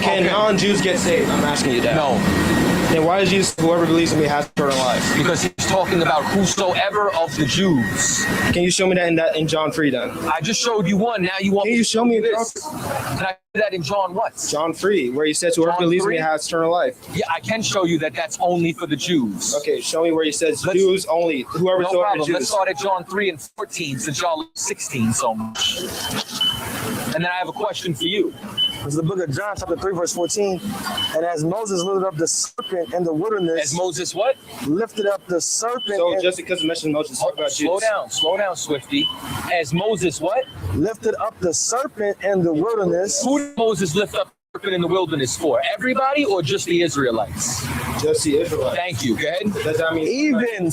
Can non-Jews get saved? I'm asking you that. No. Then why is Jesus, whoever believes in me has eternal life? Because he's talking about whosoever of the Jews. Can you show me that in John 3 then? I just showed you one. Now you want Can you show me this? Can I do that in John what? John 3, where he says whoever John believes in 3? me has eternal life. Yeah, I can show you that that's only for the Jews. Okay, show me where he says Jews only. Whoever No so problem. Jews. Let's start at John 3 and 14 since y'all 16 so much. And then I have a question for you. It's the book of John, chapter 3, verse 14. And as Moses lifted up the serpent in the wilderness. As Moses what? Lifted up the serpent. So just because you mentioned Moses, talk about slow Jews. Slow down, Swifty. As Moses what? Lifted up the serpent in the wilderness. Who did Moses lift up the serpent in the wilderness for? Everybody or just the Israelites? Just the Israelites. Thank you. Go ahead. Does that mean Even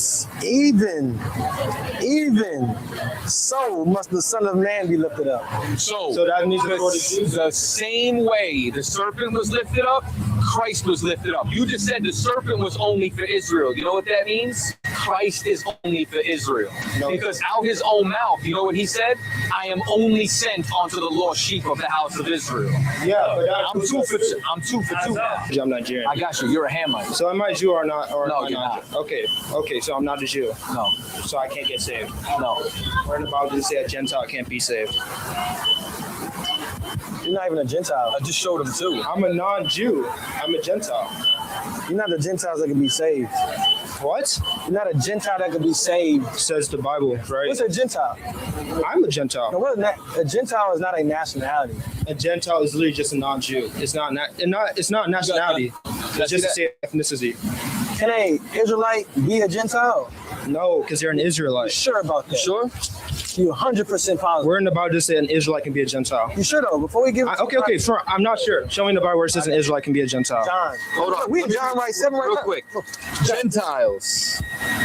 so must the Son of Man be lifted up. So that means the same way the serpent was lifted up, Christ was lifted up. You just said the serpent was only for Israel. You know what that means? Christ is only for Israel. No. Because out his own mouth, you know what he said? I am only sent unto the lost sheep of the house of Israel. Yeah, but I'm two for two. I'm Nigerian. I got you. You're a Hamite. So am I Jew or not? Or no, am I you're not. Okay, so I'm not a Jew. No. So I can't get saved. No. Where in the Bible did it say a Gentile can't be saved? You're not even a Gentile. I just showed him too. I'm a non-Jew. I'm a Gentile. You're not the Gentiles that can be saved. What? You're not a Gentile that can be saved. Says the Bible, right? What's a Gentile? I'm a Gentile. No, a Gentile is not a nationality. A Gentile is literally just a non-Jew. It's not nationality. It's just a same ethnicity. Can a Israelite be a Gentile? No, because they're an Israelite. You sure about that? You sure? You 100% positive. We're in the Bible to say an Israelite can be a Gentile. You sure though? Before we give okay, sure. I'm not sure. Show me in the Bible where it says an Israelite can be a Gentile. John. Hold on. We John right 7 right real now. Quick. Gentiles.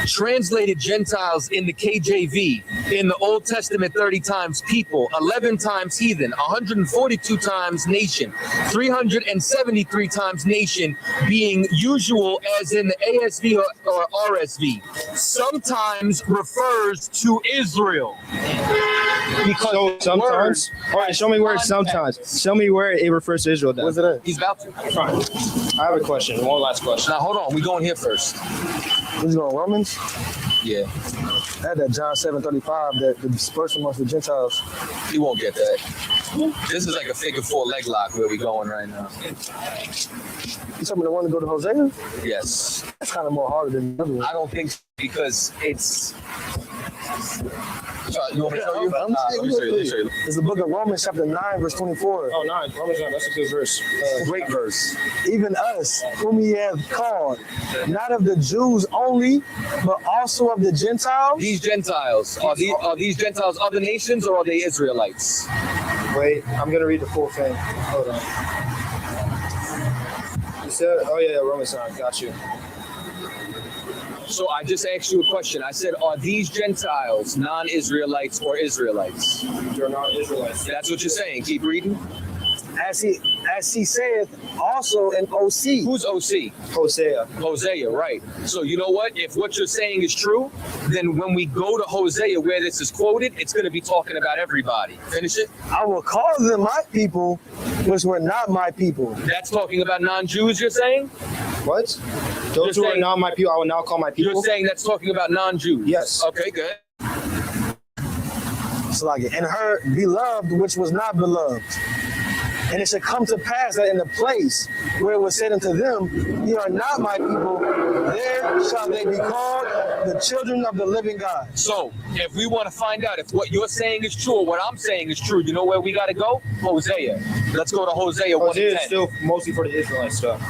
Translated Gentiles in the KJV. In the Old Testament, 30 times people, 11 times heathen, 142 times nation, 373 times nation, being usual as in the ASV or RSV. Sometimes refers to Israel. Because so sometimes, all right, show me where it's sometimes. Show me where it refers to Israel then. What's it at? He's about to. Fine. I have a question. One last question. Now hold on, we going here first. Who's going Romans? Yeah. That John 7:35 that the dispersion amongst the Gentiles. He won't get that. This is like a figure 4 leg lock where we going right now. You told me the one to go to Hosea? Yes. That's kind of more harder than the other one. I don't think so, because it's. You want me to show you? Let me show you. It's the book of Romans chapter 9 verse 24. Oh, 9. Romans 9. That's a good verse. Great verse. Even us, whom ye have called, not of the Jews only, but also of the Gentiles. These Gentiles, are these Gentiles other nations or are they Israelites? Wait, I'm going to read the full thing. Hold on. You said, oh yeah, Romans 9. Got you. So I just asked you a question. I said, are these Gentiles non-Israelites or Israelites? They're not Israelites. That's what you're saying. Keep reading. As he saith also in OC. Who's OC? Hosea. Hosea, right. So you know what? If what you're saying is true, then when we go to Hosea where this is quoted, it's going to be talking about everybody. Finish it. I will call them my people, which were not my people. That's talking about non-Jews, you're saying? What? Those who are not my people, I will now call my people. You're saying that's talking about non-Jews? Yes. Okay, good. It's like it. And her beloved, which was not beloved. And it shall come to pass that in the place where it was said unto them, ye are not my people, there shall they be called the children of the living God. So, if we want to find out if what you're saying is true or what I'm saying is true, you know where we got to go? Hosea. Let's go to Hosea 1:10. Hosea is still mostly for the Israelite stuff.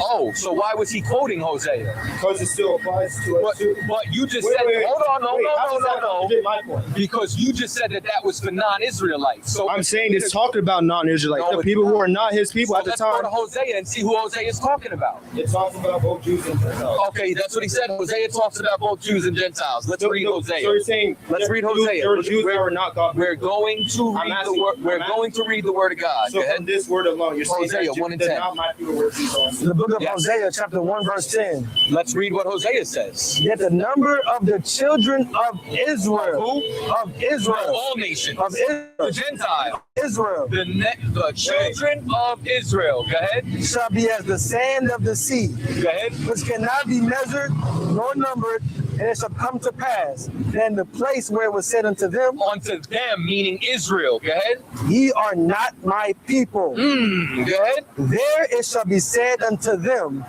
Oh, so why was he quoting Hosea? Because it still applies to us. But you just said, hold on, no. Because you just said that was for non-Israelites. So I'm saying it's talking about non-Israelites, the people who are not his people at the time. Let's go to Hosea and see who Hosea is talking about. It talks about both Jews and Gentiles. Okay, that's what he said. Hosea talks about both Jews and Gentiles. Let's read Hosea. So you're saying let's read Hosea. Jews not God. We're going to read the word. We're going to read the word of God. So from this word alone, you're saying Hosea 1:10. not my people were Jews. The book of Hosea chapter 1 verse 10. Let's read what Hosea says. Yet the number of the children of Israel. Who? Of Israel. All nations. Of The Israel. Gentile. Israel. The children of Israel. Go ahead. Shall be as the sand of the sea, Go ahead. which cannot be measured nor numbered, and it shall come to pass that in the place where it was said unto them, Unto them, meaning Israel. Go ahead. ye are not my people. Go ahead. There it shall be said unto them,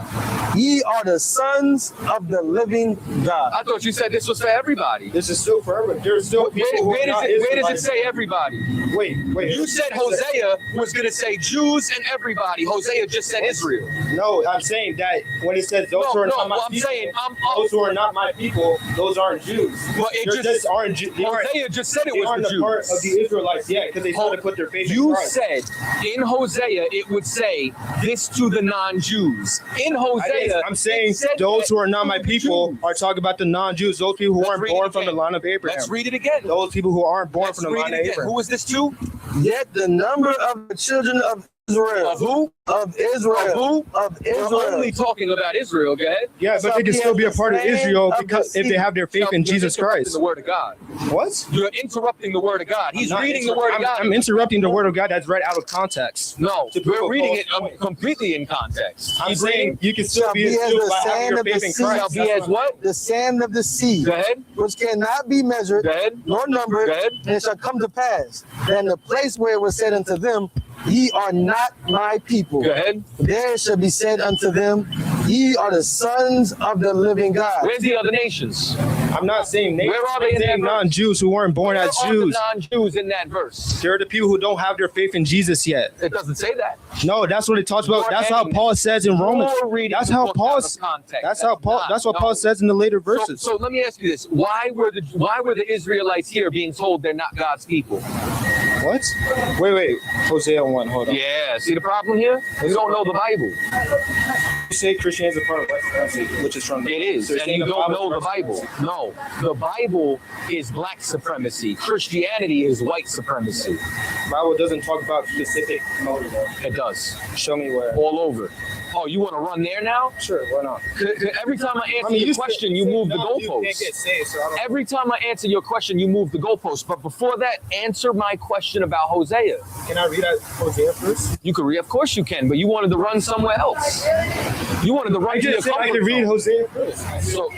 ye are the sons of the living God. I thought you said this was for everybody. This is still forever. There's still people Where does it Israelites. say everybody? Wait. You said Hosea was going to say Jews and everybody. Hosea just said Israel. No, I'm saying that when it says those who are not my I'm people, saying those who are not my people, those aren't Jews. Well, it They're just aren't Jews. Hosea just said it They was aren't the a part of Jews. the Israelites yet because they still to put their faith in You Christ. said in Hosea it would say this to the non-Jews. In Hosea, I'm saying it said those who are not to my the people Jews. are talking about the non-Jews, those people who Let's aren't read it born from the again. line of Abraham. Let's read it again. Those people who aren't born Let's from the read line it of again. Abraham. Who is this to? Yet the number of the children of Israel. Of who? Of Israel. Of who? Of We're Israel. only talking about Israel. Go ahead. Yeah, but they can still be a part of Israel because if they have their faith in You're Jesus interrupting Christ. The word of God. What? You're interrupting the word of God. He's Not reading the word of God. I'm interrupting the word of God that's read out of context. No, To prove we're a reading false it point. completely in context. I'm He's saying reading. you can still Shall be be as still the by having sand your of the faith in sea. Christ. Shall be That's as what? The sand of the sea, Go ahead. which cannot be measured Go ahead. nor numbered, Go ahead. and it shall come to pass that in the place where it was said unto them, ye are not my people. Go ahead. There shall be said unto them, ye are the sons of the living God. Where's the other nations? I'm not saying nations. Where are they I'm in saying that verse? non-Jews who weren't born Where as are the Jews. non-Jews in that verse? They're the people who don't have their faith in Jesus yet. It doesn't say that. No, that's what it talks about. That's how Paul says in Romans. You're reading That's the how book Paul. out of context. That's how Paul. not- That's what no. Paul says in the later verses. So let me ask you this: Why were the Israelites here being told they're not God's people? What? Wait. Hosea 1. Hold on. Yeah. See the problem here? You don't know the Bible. You say Christianity is a part of white supremacy, which is from It is, So you're and saying you the don't Bible know the is Bible. supremacy. No, the Bible is black supremacy. Christianity is white supremacy. The Bible doesn't talk about specific motives. It does. Show me where. All over. Oh, you want to run there now? Sure, why not? Every time I answer you your question, you move the You can't goalposts. get saved, so I don't. Every time I answer your question, you move the goalposts. But before that, answer my question about Hosea. Can I read out Hosea first? You can read, of course you can, but you wanted to run somewhere else. You wanted to run I to your just said I comfort can read zone. Hosea first. So,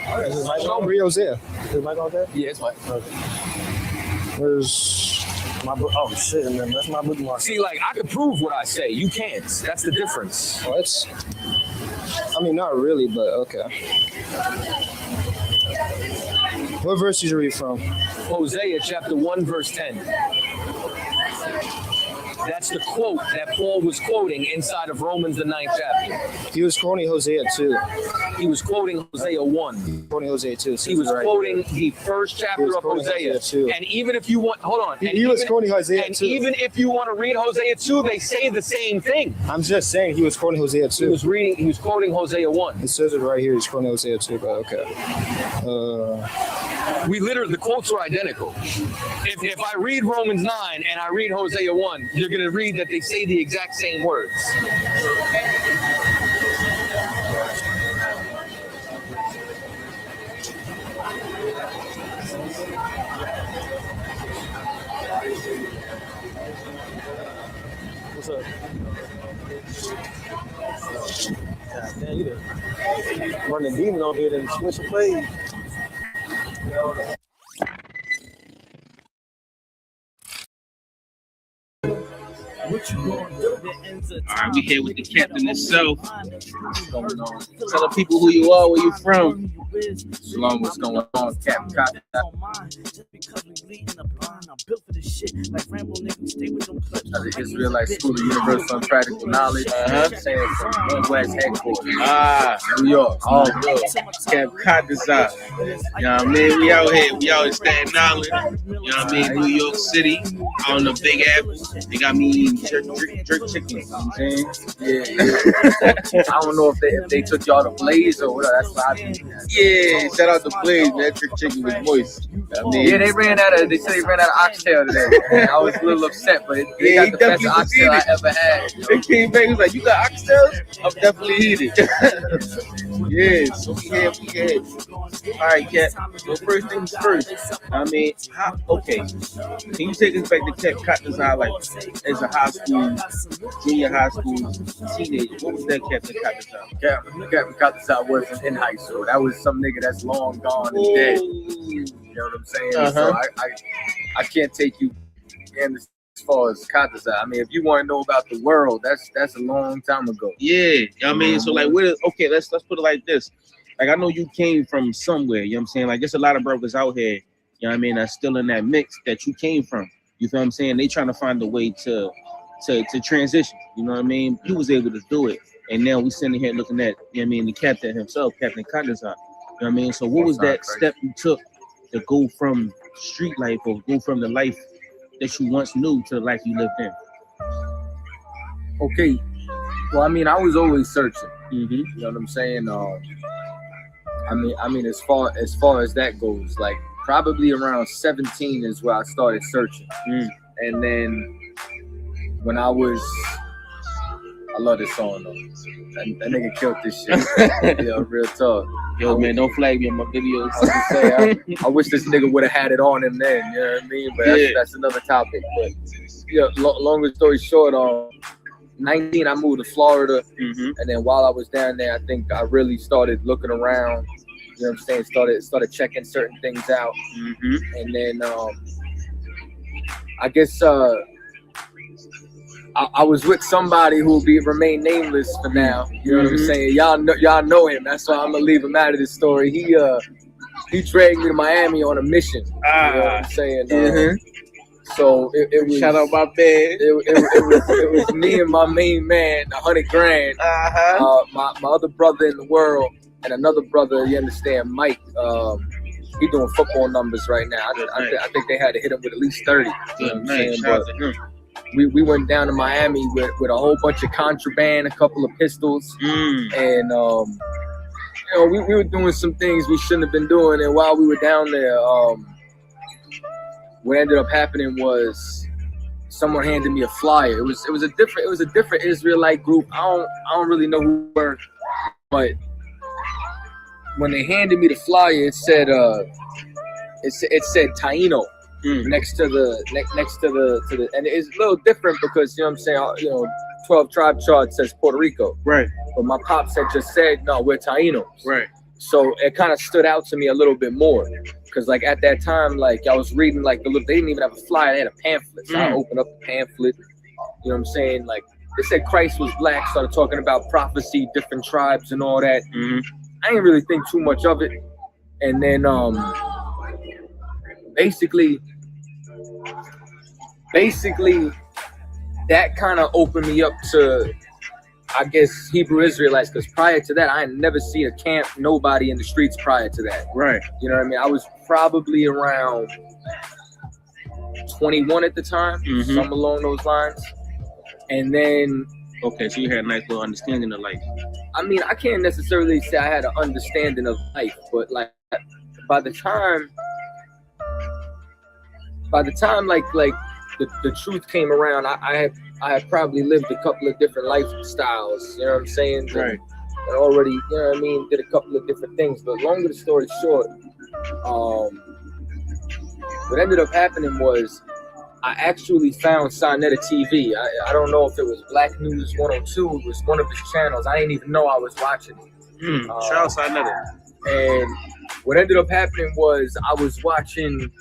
Show me read Hosea. Is my on that? yeah, it's fine. Where's My book. Oh shit, man, that's my bookmark. See, like, I can prove what I say. You can't. That's the difference. what? I mean, not really, but okay. What verse did you read from? Hosea chapter 1, verse 10. That's the quote that Paul was quoting inside of Romans, the 9th chapter. He was quoting Hosea 2. He was quoting Hosea 1. Quoting Hosea 2. So He was right. quoting the first He chapter was of quoting Hosea. Hosea 2. And even if you want, hold on. And He was even- quoting Hosea And 2. even if you want to read Hosea 2, they say the same thing. I'm just saying he was quoting Hosea 2. He was quoting Hosea 1. It says it right here. He's quoting Hosea 2, but okay. We literally, the quotes are identical. If I read Romans 9 and I read Hosea 1, you're going to read that they say the exact same words. What's up? God damn, you done run the demon over here and switch the plays. All right, we here with the captain himself. Tell the people who you are, where you from. Shalom, what's going on, Captain Cotta? Of the Israelite School of Universal and Practical Knowledge. Saying from Midwest headquarters. New York. All good. Camp Cotteside. You know what I mean? We out here Staten Island. You know what I mean? New York City. On the Big Apple. They got me eating jerk chicken. You know what I'm saying? Yeah. I don't know if they took y'all to Blaze or whatever. That's what I mean. Yeah, shout out to Blaze, man. Jerk chicken was moist. I mean, Yeah, they said they ran out of oxtail And I was a little upset, but they Yeah, he got the best definitely was oxtail I heated. ever had. They came back, he was like, you got oxtails? I'm definitely heated. Yeah, so we had. All right, Cat. So first things first. I mean, okay. Can you take us back to Cat Cotton's like as a high school, junior high school teenager? What was that Captain Cotton's Captain Cotton's wasn't in high school. That was some nigga that's long gone and dead. You know what I'm saying? So I can't take you in as far as Cotton's. I mean, if you want to know about the world, that's a long time ago. Yeah, I mean, so like, okay, let's put it like this. Like, I know you came from somewhere, you know what I'm saying? Like, there's a lot of brothers out here, you know what I mean, that's still in that mix that you came from. You feel what I'm saying? They trying to find a way to transition, you know what I mean? You was able to do it. And now we sitting here looking at, you know what I mean, the captain himself, Captain Cotton's. You know what I mean? So what was that step you took to go from street life or go from the life that you once knew to the life you lived in? Okay. Well, I mean, I was always searching. Mm-hmm. You know what I'm saying? I mean, as far as that goes, like probably around 17 is where I started searching. And then when I love this song though. That nigga killed this shit. Yo, real talk. Yo, man, don't flag me in my videos. I was just saying, I wish this nigga would have had it on him then. You know what I mean? But that's another topic. But yeah, longer story short, 19, I moved to Florida, and then while I was down there, I think I really started looking around. You know what I'm saying? Started checking certain things out, and then I guess I was with somebody who will remain nameless for now. You know what I'm saying? Y'all know him. That's why I'm gonna leave him out of this story. He dragged me to Miami on a mission. You know what I'm saying? So it was, shout out my band. It was me and my main man, $100 grand. My other brother in the world and another brother, you understand, Mike. He doing football numbers right now. I think they had to hit him with at least 30. You know what I'm saying? But we went down to Miami with a whole bunch of contraband, a couple of pistols, and you know, we were doing some things we shouldn't have been doing. And while we were down there, what ended up happening was someone handed me a flyer. It was a different Israelite group. I don't really know who they were, but when they handed me the flyer, it said Taino next to the, and it's a little different because, you know what I'm saying, you know, 12 tribe chart says Puerto Rico, right? But my pops had just said, no, we're Tainos, right? So it kind of stood out to me a little bit more because, like, at that time, like, I was reading, like, they didn't even have a flyer, they had a pamphlet. So I opened up the pamphlet, you know what I'm saying? Like, they said Christ was black, started talking about prophecy, different tribes and all that. I didn't really think too much of it. And then basically that kind of opened me up to, I guess, Hebrew Israelites, because prior to that, I had never seen a camp, nobody in the streets prior to that. Right. You know what I mean? I was probably around 21 at the time, something along those lines. And then... Okay, so you had a nice little understanding of life. I mean, I can't necessarily say I had an understanding of life, but, like, by the time like the truth came around, I had probably lived a couple of different lifestyles, you know what I'm saying? Right. And already, you know what I mean, did a couple of different things. But longer the story short, what ended up happening was I actually found Sinetta TV. I don't know if it was Black News 102. It was one of his channels. I didn't even know I was watching it. Shout out Sinetta. And what ended up happening was I was watching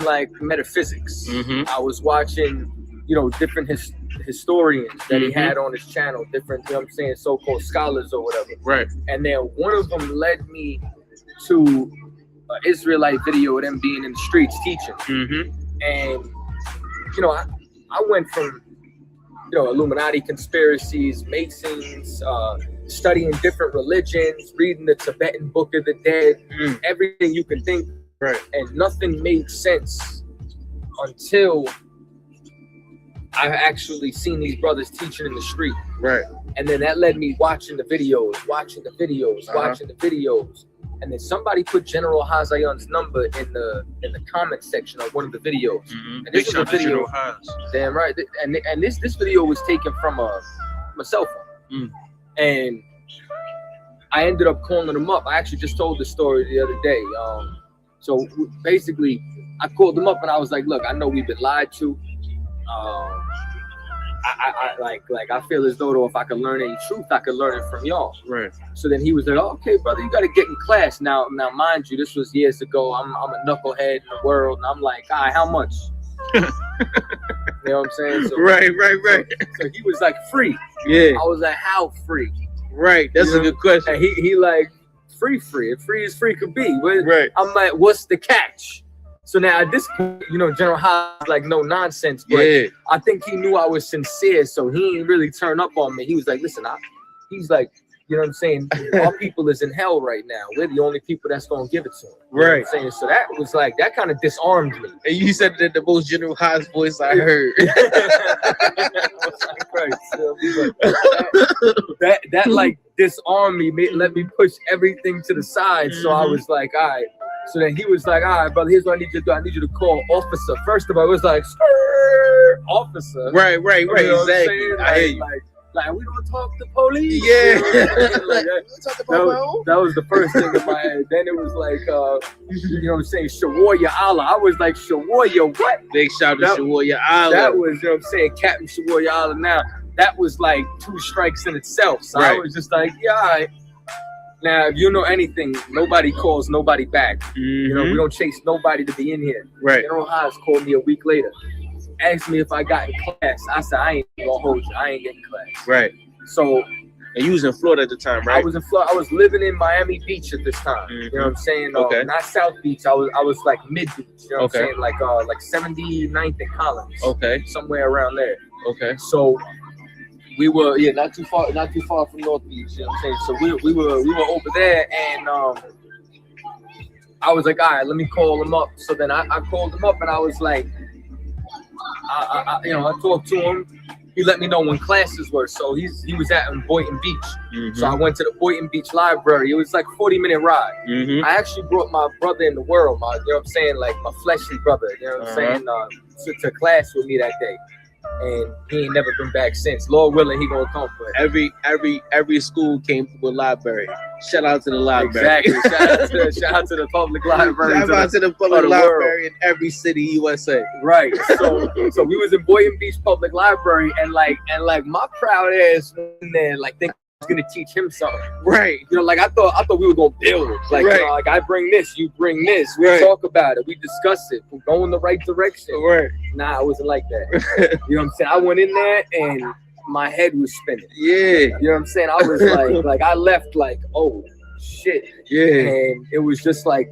like metaphysics. I was watching, you know, different historians that he had on his channel, different, you know what I'm saying, so-called scholars or whatever. Right. And then one of them led me to an Israelite video of them being in the streets teaching. And, you know, I went from, you know, Illuminati conspiracies, Masons, studying different religions, reading the Tibetan Book of the Dead, everything you can think. Right. And nothing made sense until I actually seen these brothers teaching in the street. Right. And then that led me watching the videos. And then somebody put General Hazayon's number in the comment section of one of the videos. And this is a video. Damn right. And this video was taken from my cell phone. And I ended up calling him up. I actually just told the story the other day. So basically, I called him up and I was like, "Look, I know we've been lied to. I feel as though if I could learn any truth, I could learn it from y'all." Right. So then he was like, "Oh, okay, brother, you got to get in class now." Now, mind you, this was years ago. I'm a knucklehead in the world, and I'm like, "All right, how much?" You know what I'm saying? So, right. So he was like, "Free." Yeah. I was like, "How free?" Right. That's a good question. And he like, free. If free as free could be. Right. I'm like, "What's the catch?" So now at this point, General Haas like no nonsense, but I think he knew I was sincere, so he didn't really turn up on me. He was like, "Listen, he's like, you know what I'm saying? Our people is in hell right now. We're the only people that's gonna give it to him." You know what I'm saying? So that was like that kind of disarmed me. And you said that the most General Haas voice I heard. that like disarmed me, let me push everything to the side. So I was like, all right. So then he was like, "All right, brother, here's what I need you to do. I need you to call officer." First of all, it was like, officer. Right. You know Exactly. I hear you. Like we don't talk to police. Yeah. That was the first thing in my head. Then it was like, you know what I'm saying, Shawarya Allah. I was like, Shawarya what? Big shout to Shawarya Allah. That was, you know what I'm saying, Captain Shawarya Allah. Now, that was like 2 strikes in itself. So I was just like, yeah, all right. Now, if you know anything, nobody calls nobody back. You know, we don't chase nobody to be in here. Right. General Haas called me a week later, asked me if I got in class. I said, I ain't gonna hold you. I ain't getting class. Right. So, and you was in Florida at the time, right? I was in Florida. I was living in Miami Beach at this time. You know what I'm saying? Okay. Not South Beach. I was like mid beach. You know what I'm saying? Like 79th and Collins. Okay. Somewhere around there. Okay. So we were not too far from North Beach. You know what I'm saying? So we were over there, and I was like, all right, let me call him up. So then I called him up, and I was like, I talked to him. He let me know when classes were. So he was at Boynton Beach. So I went to the Boynton Beach Library. It was like a 40-minute ride. I actually brought my brother in the world, you know what I'm saying, like my fleshly brother, you know what I'm saying, to class with me that day. And he ain't never been back since. Lord willing, he gonna come. But every school came from a library. Shout out to the library. Exactly. Shout out to the public library. Shout out to the public library in every city, USA. Right. So we was in Boynton Beach Public Library, and like my proud ass in there, like think I was gonna teach him something. Right. You know, like I thought we were gonna build. Like, you know, like I bring this, you bring this. We talk about it. We discuss it. We go in the right direction. Right. Nah, I wasn't like that. You know what I'm saying? I went in there and my head was spinning. Yeah. You know what I'm saying? I was like I left like, oh shit. Yeah. And it was just like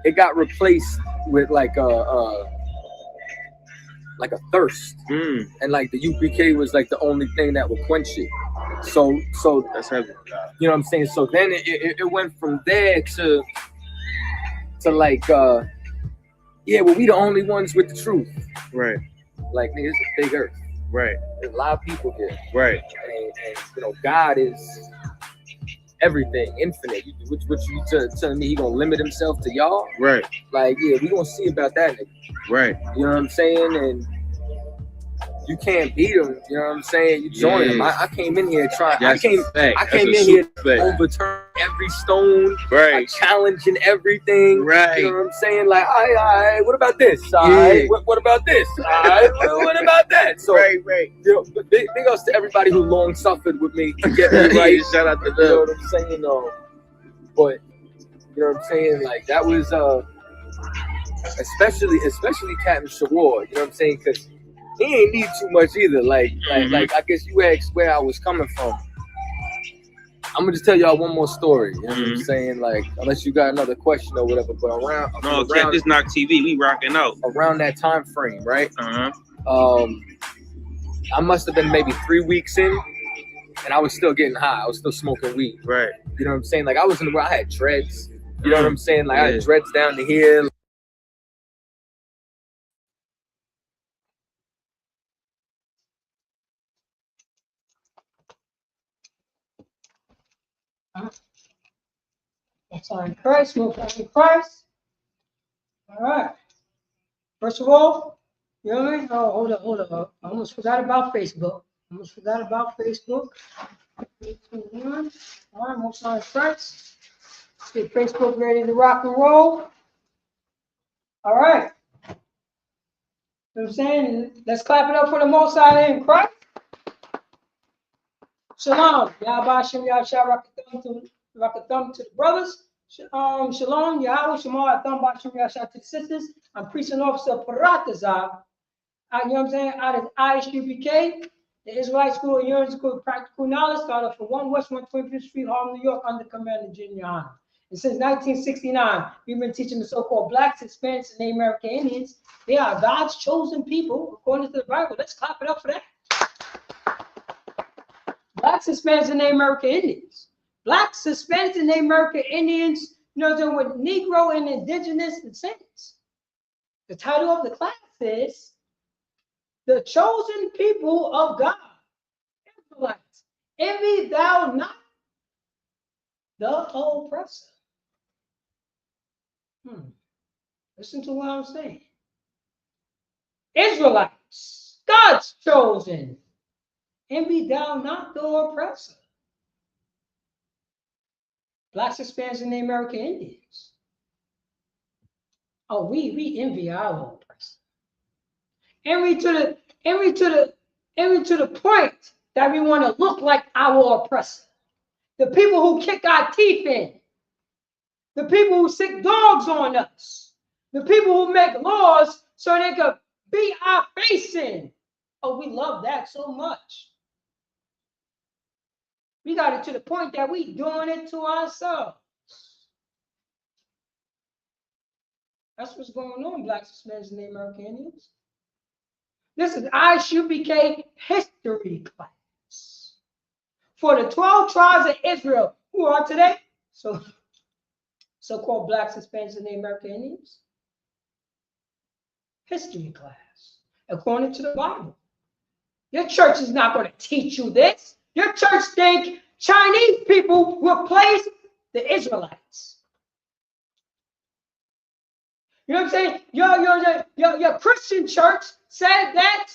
it got replaced with like a thirst. And like the UPK was like the only thing that would quench it. So that's heavy. You know what I'm saying? So then it went from there to like yeah, well, we the only ones with the truth. Right. Like, nigga, it's a big earth. Right. There's a lot of people here. Right. And you know, God is everything, infinite. Which you telling me he gonna limit himself to y'all? Right. Like, yeah, we gonna see about that nigga. Right. You know what I'm saying? And you can't beat him. You know what I'm saying? You join him. I came in here trying. I came in here to overturn every stone. Right. Challenging everything. Right. You know what I'm saying? Like, all right, what about this? All right, what about this? All right, what about that? So, right. You know, big ups to everybody who long suffered with me to get me right. Shout out to them. You know what I'm saying? But you know what I'm saying? Like, that was especially Captain Shawar. You know what I'm saying? Because he ain't need too much either. Like I guess you asked where I was coming from. I'm gonna just tell y'all one more story. You know what I'm saying? Like, unless you got another question or whatever. But around this Knock TV, we rocking out. Around that time frame, right? I must have been maybe 3 weeks in, and I was still getting high. I was still smoking weed. Right. You know what I'm saying? Like, I was I had dreads. You know what I'm saying? Like, I had dreads down to here. Most High in Christ, Most High in Christ. All right. First of all, you know what I mean? Oh, hold up. I almost forgot about Facebook. 3, 2, 1. All right, Most High in Christ. Get Facebook ready to rock and roll. All right. You know what I'm saying? Let's clap it up for the Most High in Christ. Shalom. Yahweh Shem Yahshua Rakathum to the brothers. Shalom. Yahweh Shema Atham Bashem Yahshua to the sisters. I'm Priest and Officer Paratazar. You know what I'm saying? Out of ISUPK, the Israelite School of Yearning School of Practical Knowledge, started for 1 West 125th Street, Harlem, New York, under Commander Junior Honor. And since 1969, we've been teaching the so-called Blacks, Hispanics, and Native American Indians. They are God's chosen people, according to the Bible. Let's clap it up for that. Blacks, Hispanics, and Native American Indians. Blacks, Hispanics, and Native American Indians, you know, they're with Negro and Indigenous descendants. The title of the class is The Chosen People of God. Israelites, envy thou not the oppressor. Listen to what I'm saying. Israelites, God's chosen, envy thou not the oppressor. Blacks, Hispanics, and Native American Indians. Oh, we envy our oppressor. Envy to the point that we want to look like our oppressor. The people who kick our teeth in. The people who sick dogs on us. The people who make laws so they could beat our face in. Oh, we love that so much. We got it to the point that we doing it to ourselves. That's what's going on, Blacks, Hispanics, and Native American Indians. This is ISUPK history class for the 12 tribes of Israel, who are today so-called Blacks, Hispanics, and Native American Indians. History class, according to the Bible. Your church is not going to teach you this. Your church think Chinese people replaced the Israelites. You know what I'm saying? Your Christian church says that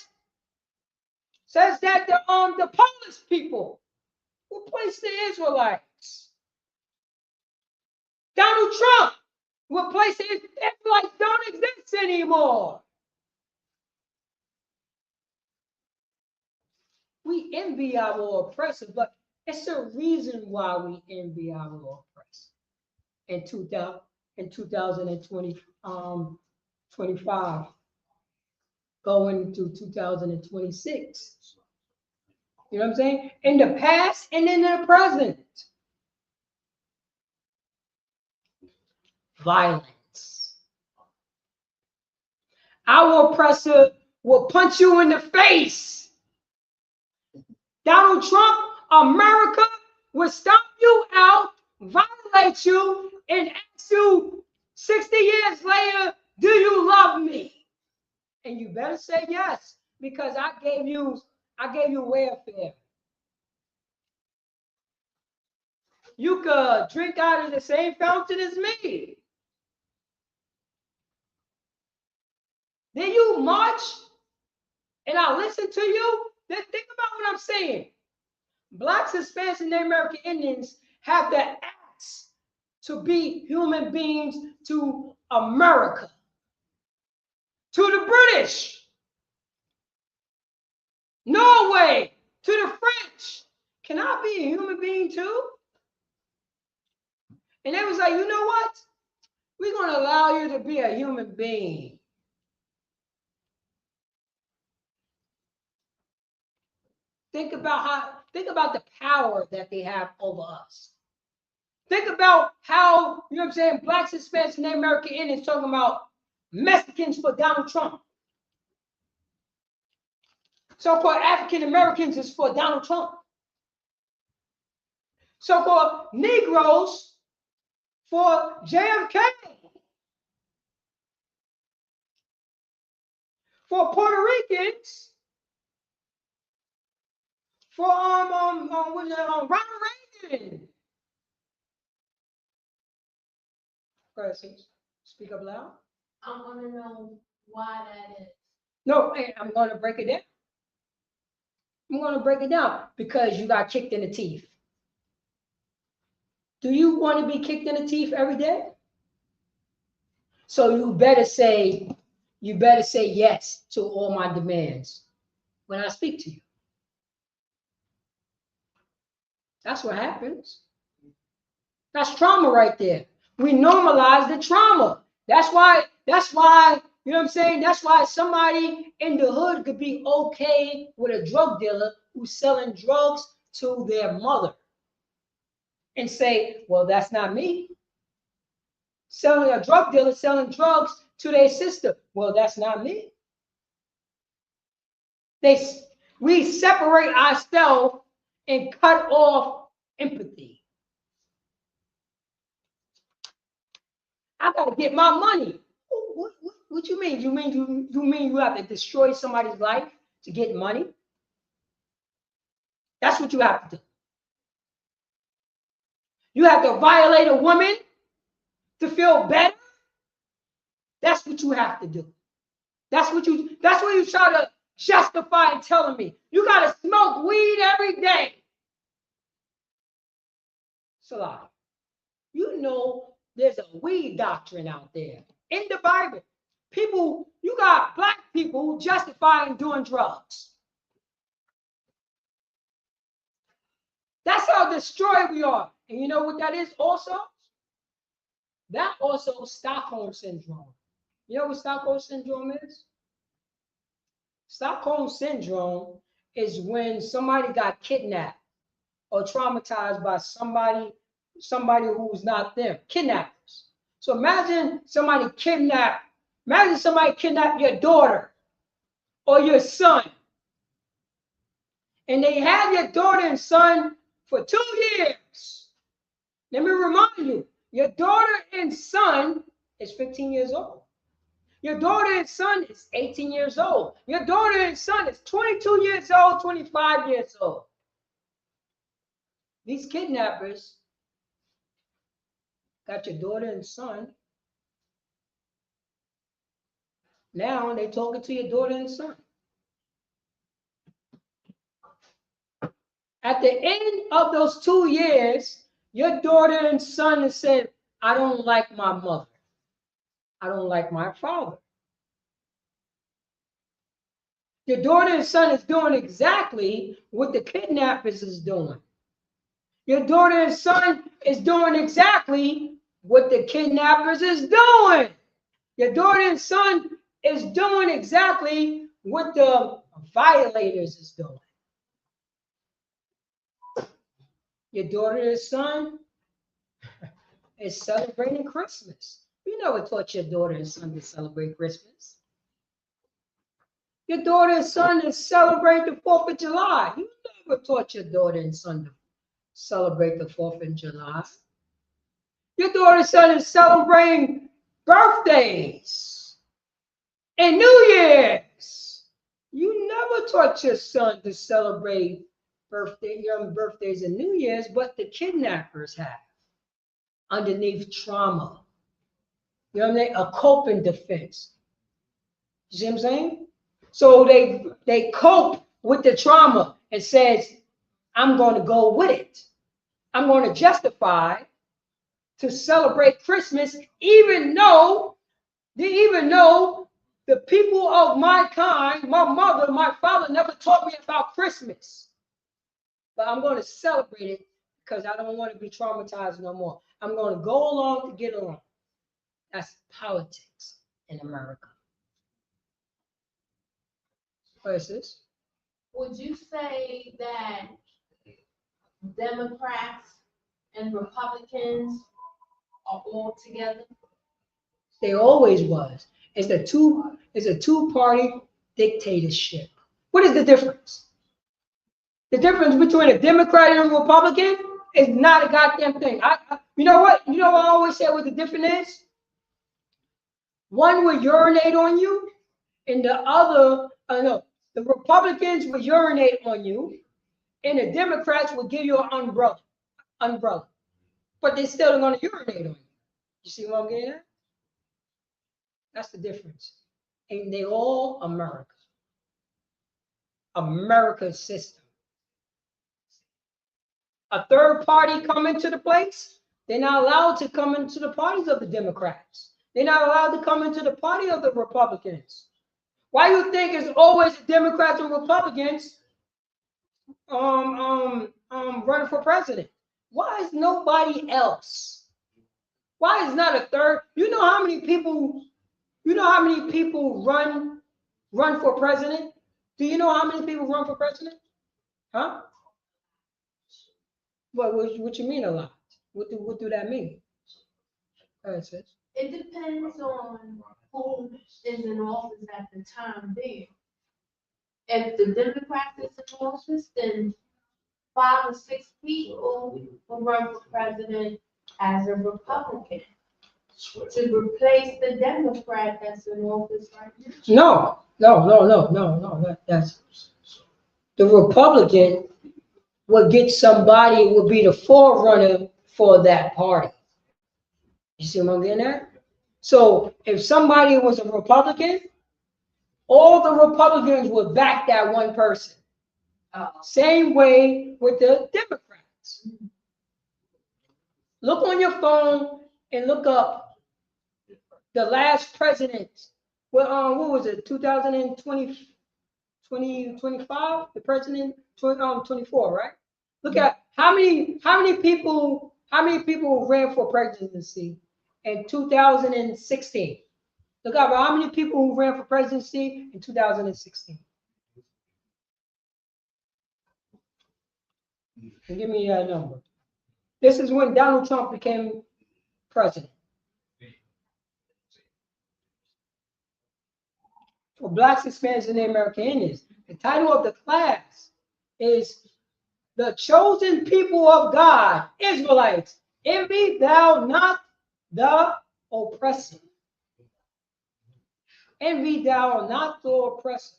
the Polish people replaced the Israelites. Donald Trump replaced the Israelites don't exist anymore. We envy our oppressor, but it's a reason why we envy our oppressor. In 2025, going to 2026. You know what I'm saying? In the past and in the present. Violence. Our oppressor will punch you in the face. Donald Trump, America will stomp you out, violate you, and ask you 60 years later, do you love me? And you better say yes, because I gave you welfare. You could drink out of the same fountain as me. Then you march and I listen to you. Then think about what I'm saying. Blacks, Hispanics, and Native American Indians have the acts to be human beings to America, to the British, Norway, to the French. Can I be a human being too? And they was like, you know what? We're going to allow you to be a human being. Think about the power that they have over us. Think about how, you know what I'm saying, Blacks, Hispanics, and Native American Indians talking about Mexicans for Donald Trump. So-called African Americans is for Donald Trump. So-called Negroes for JFK. For Puerto Ricans for Ronald Reagan. Persons, speak up loud. I want to know why that is. No, I'm going to break it down. I'm going to break it down because you got kicked in the teeth. Do you want to be kicked in the teeth every day? So you better say yes to all my demands when I speak to you. That's what happens. That's trauma right there. We normalize the trauma. That's why, you know what I'm saying? That's why somebody in the hood could be okay with a drug dealer who's selling drugs to their mother and say, well, that's not me. Selling a drug dealer selling drugs to their sister. Well, that's not me. We separate ourselves and cut off empathy. I gotta get my money. What you mean? You mean you have to destroy somebody's life to get money? That's what you have to do. You have to violate a woman to feel better. That's what you have to do. That's what you try to justify and telling me. You gotta smoke weed every day. Salah. You know there's a weed doctrine out there in the Bible. People, you got black people who justifying doing drugs. That's how destroyed we are. And you know what that is also? That also Stockholm syndrome. You know what Stockholm syndrome is? Stockholm syndrome is when somebody got kidnapped or traumatized by somebody who's not them, kidnappers. So imagine somebody kidnapped your daughter or your son. And they have your daughter and son for 2 years. Let me remind you, your daughter and son is 15 years old. Your daughter and son is 18 years old. Your daughter and son is 22 years old, 25 years old. These kidnappers got your daughter and son. Now they're talking to your daughter and son. At the end of those 2 years, your daughter and son has said, I don't like my mother. I don't like my father. Your daughter and son is doing exactly what the kidnappers is doing. Your daughter and son is doing exactly what the kidnappers is doing. Your daughter and son is doing exactly what the violators is doing. Your daughter and son is celebrating Christmas. You never taught your daughter and son to celebrate Christmas. Your daughter and son is celebrating the 4th of July. You never taught your daughter and son to celebrate the 4th of July. Your daughter and son is celebrating birthdays and New Year's. You never taught your son to celebrate young birthdays and New Year's, but the kidnappers have underneath trauma. You know what I mean? A coping defense. You see what I'm saying? So they cope with the trauma and says, I'm going to go with it. I'm going to justify to celebrate Christmas, even though the people of my kind, my mother, my father never taught me about Christmas. But I'm going to celebrate it because I don't want to be traumatized no more. I'm going to go along to get along. That's politics in America. What is this? Would you say that Democrats and Republicans are all together? They always was. It's a two-party dictatorship. What is the difference? The difference between a Democrat and a Republican is not a goddamn thing. You know what? You know what I always say what the difference is? One will urinate on you, and the other, the Republicans will urinate on you, and the Democrats will give you an umbrella. But they're still going to urinate on you. You see what I'm getting at? That's the difference. And they all America. America's system. A third party come into the place, they're not allowed to come into the parties of the Democrats. They're not allowed to come into the party of the Republicans. Why do you think it's always the Democrats and Republicans running for president? Why is nobody else? Why is not a third? You know how many people run for president? Do you know how many people run for president? Huh? What you mean a lot? What do that mean? It depends on who is in office at the time being. If the Democrats is in office, then 5 or 6 people will run for president as a Republican to replace the Democrat that's in office right now. No. That's the Republican would get somebody would be the forerunner for that party. You see what I'm getting at? So if somebody was a Republican, all the Republicans would back that one person. Same way with the Democrats. Look on your phone and look up the last president. Well, what was it? 2020, 2025? The president, 24, right? Look at how many people ran for presidency in 2016. Look up how many people who ran for presidency in 2016. And give me that number. This is when Donald Trump became president. For Blacks, Hispanics, and American Indians, the title of the class is The Chosen People of God, Israelites. Envy thou not the oppressor. Envy thou not the oppressor.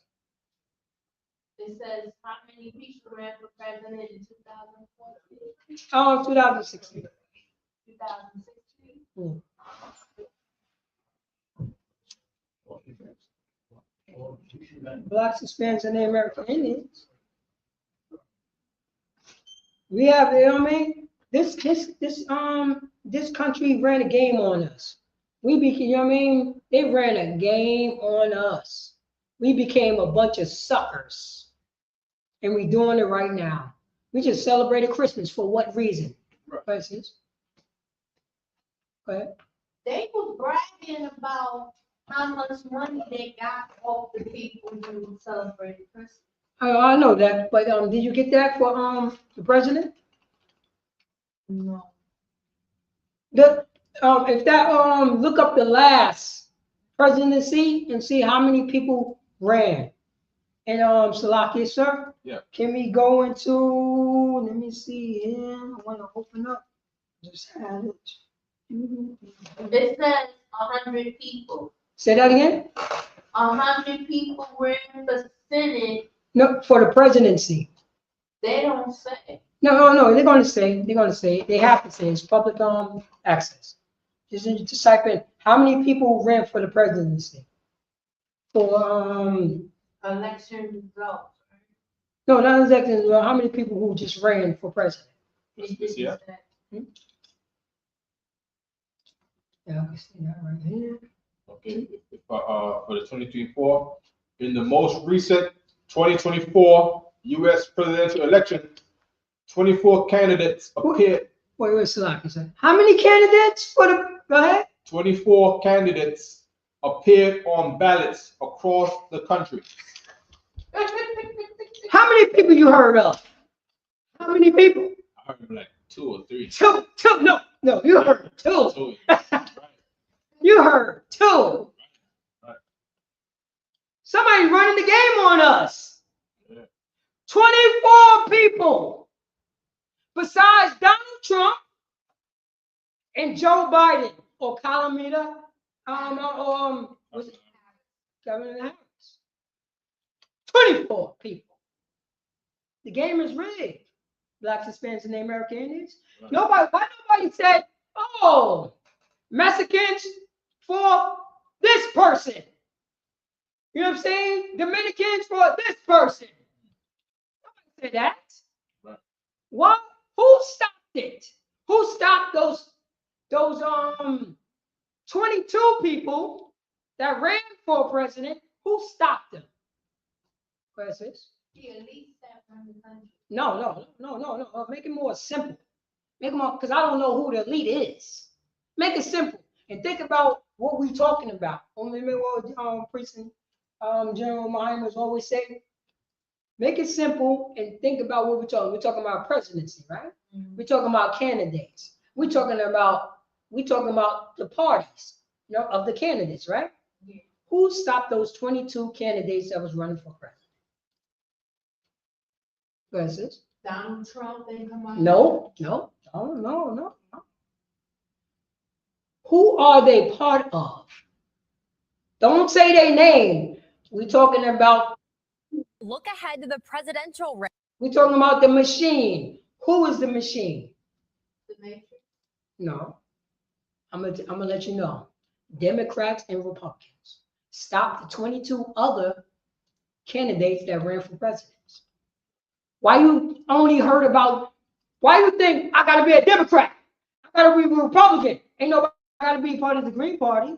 It says how many people ran for president in 2014? 2016. 2016. Blacks, Hispanics, and American Indians. We have, you know what I mean? This country ran a game on us. You know what I mean? They ran a game on us. We became a bunch of suckers. And we're doing it right now. We just celebrated Christmas for what reason? Right. Go ahead. They were bragging about how much money they got off the people who celebrated Christmas. I know that, but did you get that for the president? No. If that look up the last presidency and see how many people ran. And Salakia, sir. Yeah. Can we go into? Let me see here. I want to open up. Just had it. It says 100 people. Say that again. 100 people ran for Senate. No, for the presidency. They don't say. No. They're going to say. They have to say. It's public access. Just type in how many people ran for the presidency. For Election results. No, not exactly. How many people who just ran for president? This year? Yeah, I can see that right here. Okay. For the 2024, in the most recent 2024 U.S. presidential election, 24 candidates appeared. Wait, Salaki. How many candidates for the? Go ahead. 24 candidates appeared on ballots across the country. How many people you heard of? How many people? I heard like 2 or 3. Two. No, you heard 2. Right. You heard 2. Right. Somebody's running the game on us. Yeah. 24 people. Besides Donald Trump and Joe Biden or Calamita, was it Governor Harris? 24 people. The game is rigged. Blacks, Hispanics, and American Indians. Right. Why nobody said, oh, Mexicans for this person. You know what I'm saying? Dominicans for this person. Nobody said that. Right. What? Who stopped it? Who stopped those 22 people that ran for president? Who stopped them? President? The elites that run the country. No. Make it more simple. Make it more, because I don't know who the elite is. Make it simple and think about what we're talking about. Only what President General Myers always say. Make it simple and think about what we're talking. We're talking about presidency, right? Mm-hmm. We're talking about candidates. We're talking about the parties, you know, of the candidates, right? Yeah. Who stopped those 22 candidates that was running for president? President? Donald Trump didn't come out. No. Who are they part of? Don't say their name. We're talking about. Look ahead to the presidential race. We're talking about the machine. Who is the machine? The Matrix. No. I'm gonna let you know. Democrats and Republicans stopped the 22 other candidates that ran for president. Why you only heard about? Why you think I gotta be a Democrat? I gotta be a Republican. Ain't nobody gotta be part of the Green Party.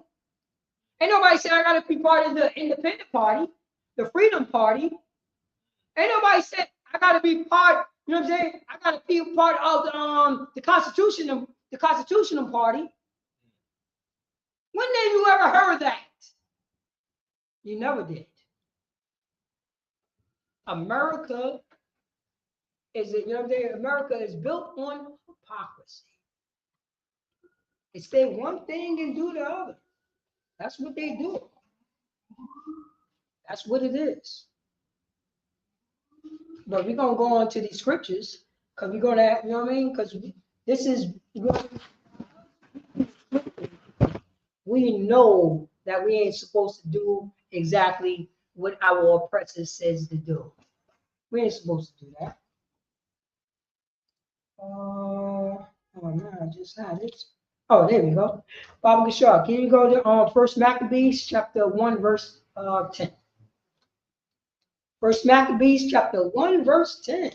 Ain't nobody said I gotta be part of the Independent Party, the Freedom Party. Ain't nobody said I gotta be part. You know what I'm saying? I gotta be a part of the Constitutional Party. When did you ever heard that? You never did. America is, you know what I'm saying? America is built on hypocrisy. They say one thing and do the other. That's what they do. That's what it is. But we're gonna go on to these scriptures because we're gonna, you know what I mean? Because this is, we know that we ain't supposed to do exactly what our oppressor says to do. We ain't supposed to do that. Oh man, I just had it. Oh, there we go. Baba Gashar, can you go to First Maccabees chapter 1 verse 10? First Maccabees chapter 1 verse 10.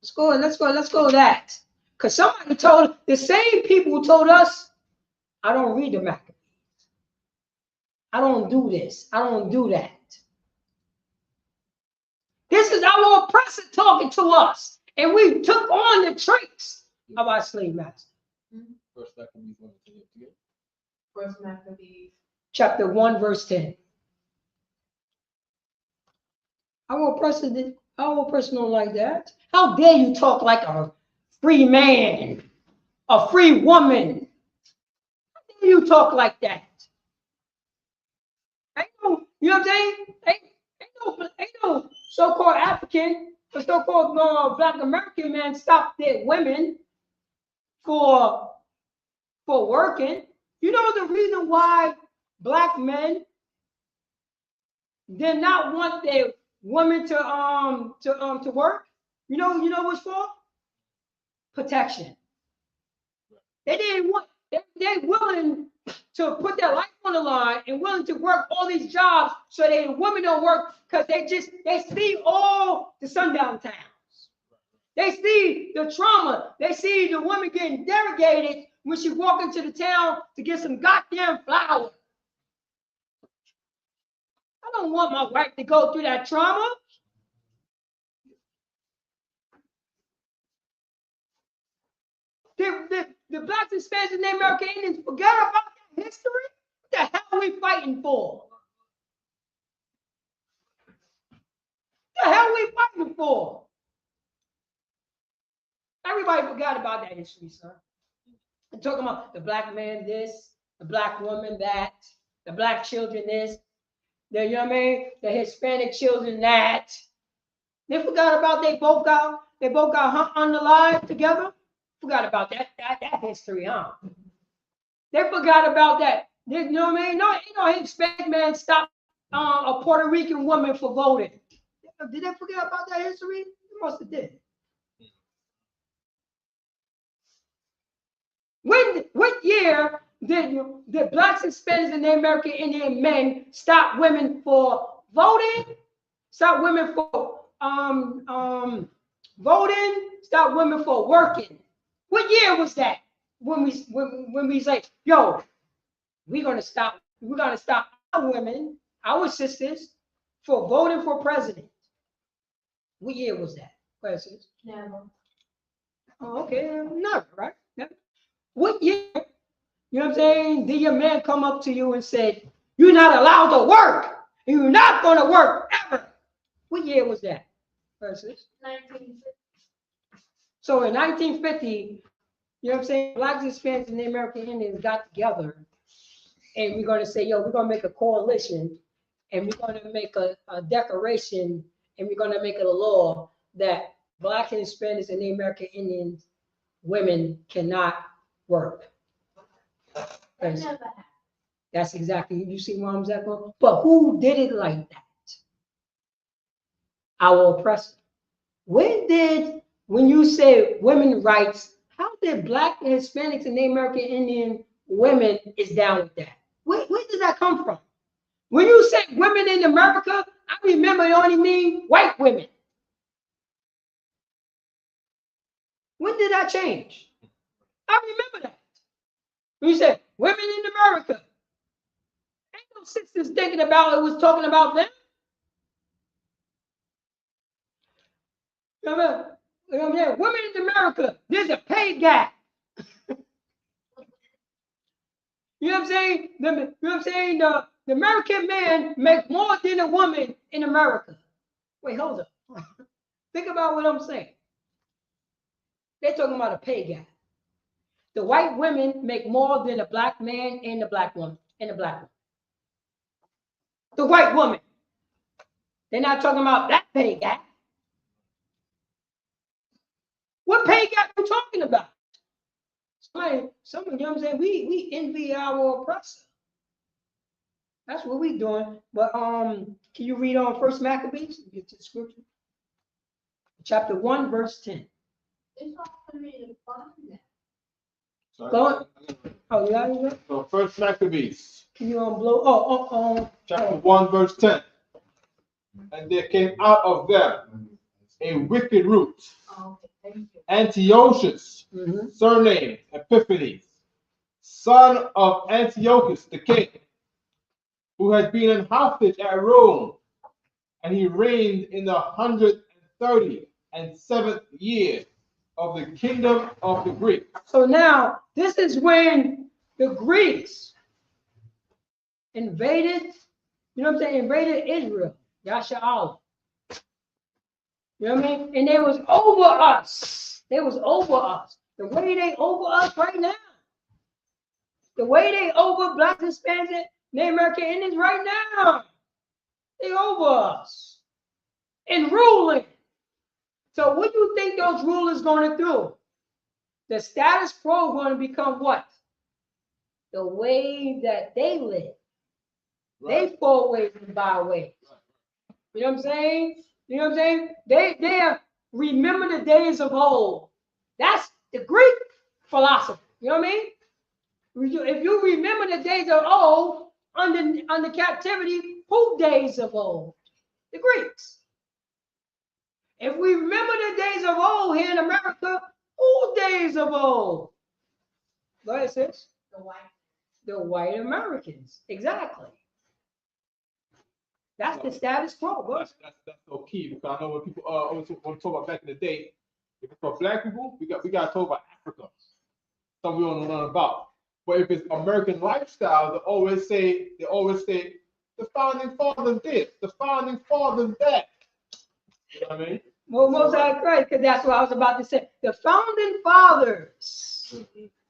Let's go to that. Because somebody told, the same people who told us, I don't read the Maccabees. I don't do this. I don't do that. This is our oppressor talking to us. And we took on the traits of our slave master. First Maccabees 1 again. First Maccabees. Chapter 1 verse 10. Our oppressor don't like that. How dare you talk like a free man, a free woman? How dare you talk like that? Ain't no, you know what I'm saying? Ain't no so-called African or so-called Black American man stop their women for working. You know the reason why Black men did not want their women to work? You know what's for? Protection. They didn't want. They're willing to put their life on the line and willing to work all these jobs so the women don't work because they see all the sundown towns. They see the trauma. They see the woman getting derogated when she walk into the town to get some goddamn flour. I don't want my wife to go through that trauma. The Blacks, Hispanics, and the American Indians forgot about that history? What the hell are we fighting for? What the hell are we fighting for? Everybody forgot about that history, sir. I'm talking about the Black man this, the Black woman that, the Black children this, the, you know what I mean? The Hispanic children that. They forgot about they both got unalive together. Forgot about that history, huh? They forgot about that. You know what I mean? No Hispanic man stopped a Puerto Rican woman for voting. Did they forget about that history? They must have did. What year did blacks, Hispanics, and Native American Indian men stop women for voting? Stop women for voting? Stop women for working? What year was that? When we say, yo, we're gonna stop our women, our sisters, for voting for president. What year was that? Questions? Never. Oh, okay, never, right? Never. What year? You know what I'm saying? Did your man come up to you and said, "You're not allowed to work. You're not gonna work ever"? What year was that? Questions? 1950. So in 1950, you know what I'm saying? Blacks, Hispanics, and the American Indians got together, and we're gonna say, "Yo, we're gonna make a coalition, and we're gonna make a declaration, and we're gonna make it a law that Black and Hispanics and the American Indians women cannot work." That That's, never happened. that's exactly, you see where I'm at. But who did it like that? Our oppressor. When you say women's rights, how did Black and Hispanics and the American Indian women is down with that? Where did that come from? When you say women in America, I remember it only mean white women. When did that change? I remember that. When you say women in America, ain't no sisters thinking about it was talking about them. You know what I mean? Women in America, there's a pay gap. You know what I'm saying? You know what I'm saying? The American man makes more than a woman in America. Wait, hold up. Think about what I'm saying. They're talking about a pay gap. The white women make more than a black man and the black woman and the black woman. The white woman. They're not talking about that pay gap. What pay gap are you talking about? Some of them say we envy our oppressor. That's what we doing. But can you read on First Maccabees? Get to the scripture. Chapter 1, verse 10. It's hard for me to find that. Go on. Oh, yeah. So First Maccabees, Can you blow? chapter 1, verse 10. And there came out of them a wicked root, Oh, okay, thank you. Antiochus, surnamed Epiphanes, son of Antiochus the king, who had been in hostage at Rome, and he reigned in the 137th year of the kingdom of the Greeks. So now, this is when the Greeks invaded, you know what I'm saying, invaded Israel, Yasha'al. You know what I mean? And they was over us. They was over us. The way they over us right now. The way they over Black, Hispanics, Native American Indians right now. They over us. And ruling. So what do you think those rulers going to do? The status quo going to become what? The way that they live. Right. They four ways and byways. You know what I'm saying? You know what I'm saying? They are, remember the days of old. That's the Greek philosophy. You know what I mean? If you remember the days of old under captivity, who days of old? The Greeks. If we remember the days of old here in America, who days of old? Go ahead, sis. The white Americans. Exactly. That's the status quo. That's so key, because I know when people always want to talk about back in the day, if it's for Black people, we got to talk about Africa. Something we don't learn about. But if it's American lifestyle, they always say the founding fathers this, the founding fathers that. You know what I mean? Well, most of right, because that's what I was about to say. The founding fathers.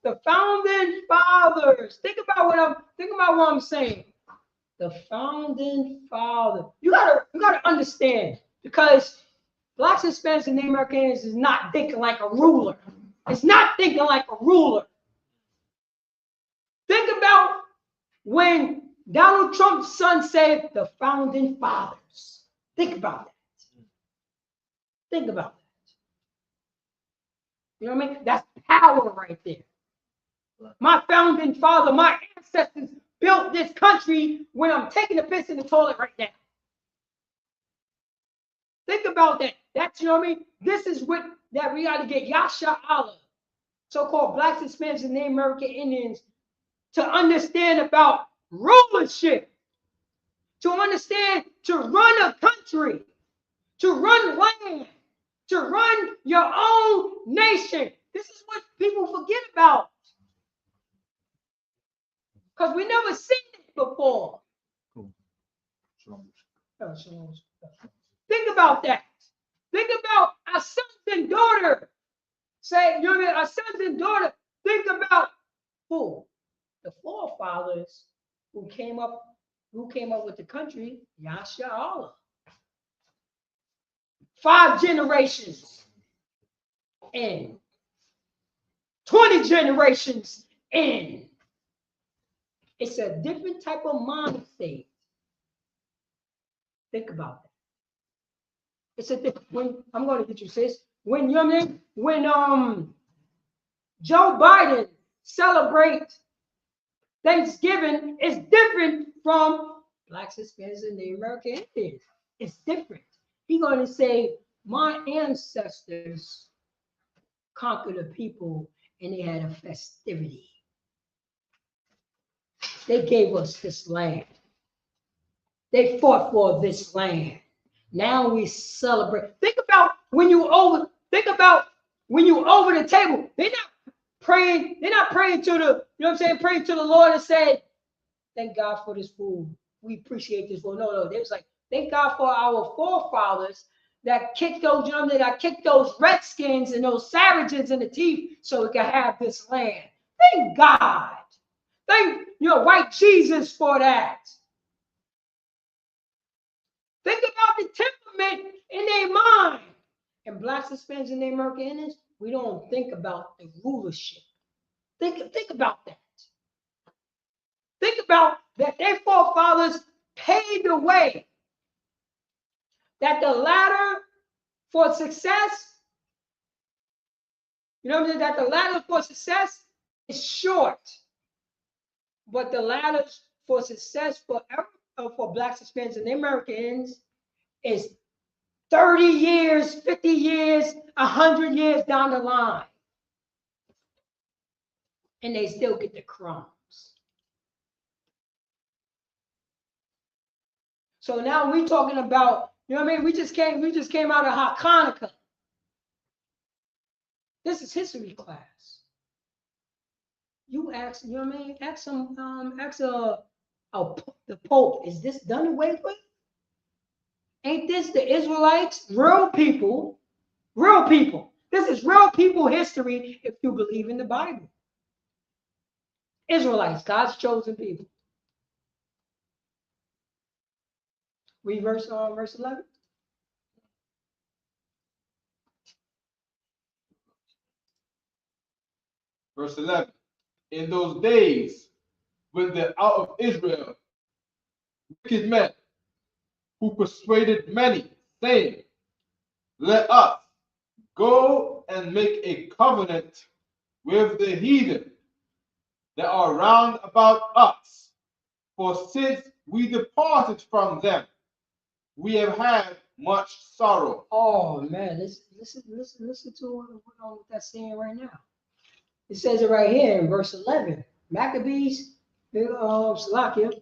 The founding fathers. Think about what I'm saying. The founding father. You gotta understand, because Blacks, Hispanics, and Native Americans is not thinking like a ruler. It's not thinking like a ruler. Think about when Donald Trump's son said the founding fathers. Think about that. Think about that. You know what I mean? That's power right there. My founding father, my ancestors built this country when I'm taking a piss in the toilet right now. Think about that. That's, you know what I mean? This is what that we got to get Yasha Allah, so-called blacks, Hispanics, and Native American Indians, to understand about rulership, to understand to run a country, to run land, to run your own nation. This is what people forget about, because we never seen it before. Think about that. Think about our sons and daughters. Say, you know what I mean? Our sons and daughters. Think about who? The forefathers who came up with the country, Yasha Allah. 5 generations in. 20 generations in. It's a different type of mind state. Think about that. It's a when I'm going to get you, sis. When Joe Biden celebrates Thanksgiving, it's different from blacks, Hispanics, and the American Indians. It's different. He's going to say, my ancestors conquered a people and they had a festivity. They gave us this land. They fought for this land. Now we celebrate. Think about when you over the table. They're not praying to the, you know what I'm saying, praying to the Lord and say, thank God for this food. We appreciate this food. No, they was like, thank God for our forefathers that kicked those, you know what I mean, that kicked those redskins and those savages in the teeth so we could have this land. Thank God. Thank white Jesus for that. Think about the temperament in their mind. And blacks, Hispanics, and the American Indians, we don't think about the rulership. Think about that. Think about that their forefathers paved the way. That the ladder for success, you know what I mean? That the ladder for success is short. But the ladder for success for blacks, Hispanics, and the Americans is 30 years, 50 years, 100 years down the line. And they still get the crumbs. So now we're talking about, you know what I mean? We just came out of Hanukkah. This is history class. You ask, you know what I mean? Ask the Pope, is this done away with? Ain't this the Israelites? Real people. Real people. This is real people history if you believe in the Bible. Israelites, God's chosen people. Read verse 11. Verse 11. In those days, when the out of Israel wicked men who persuaded many, saying, let us go and make a covenant with the heathen that are round about us. For since we departed from them, we have had much sorrow. Oh man, listen to what that's saying right now. It says it right here in verse 11. Maccabees, Salakia.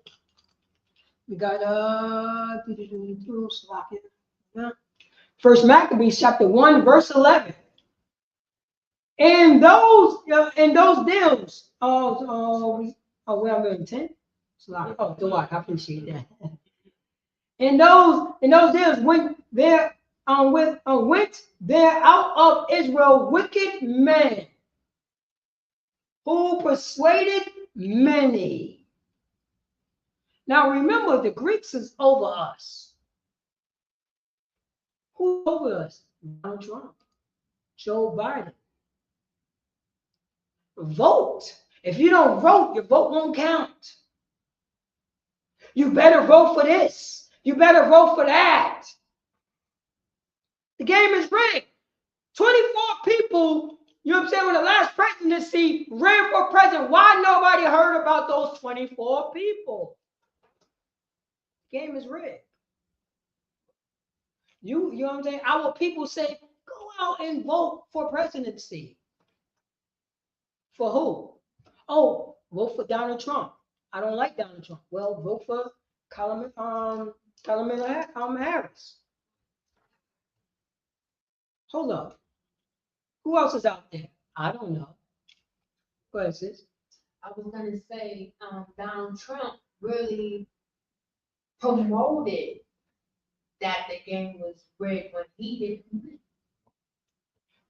We got Salakia. First Maccabees chapter 1, verse 11. And those deals. Where I'm in 10. Salakia. Oh, Dawak, I appreciate that. And those deals went there out of Israel wicked men who persuaded many. Now remember, the Greeks is over us. Who's over us? Donald Trump, Joe Biden. Vote. If you don't vote, your vote won't count. You better vote for this. You better vote for that. The game is rigged. 24 people You know what I'm saying? When the last presidency ran for president, why nobody heard about those 24 people? Game is rigged. You know what I'm saying? Our people say, go out and vote for presidency. For who? Oh, vote for Donald Trump. I don't like Donald Trump. Well, vote for Kamala Harris. Hold up. Who else is out there? I don't know. What is this? I was gonna say, Donald Trump really promoted that the game was rigged when he didn't win.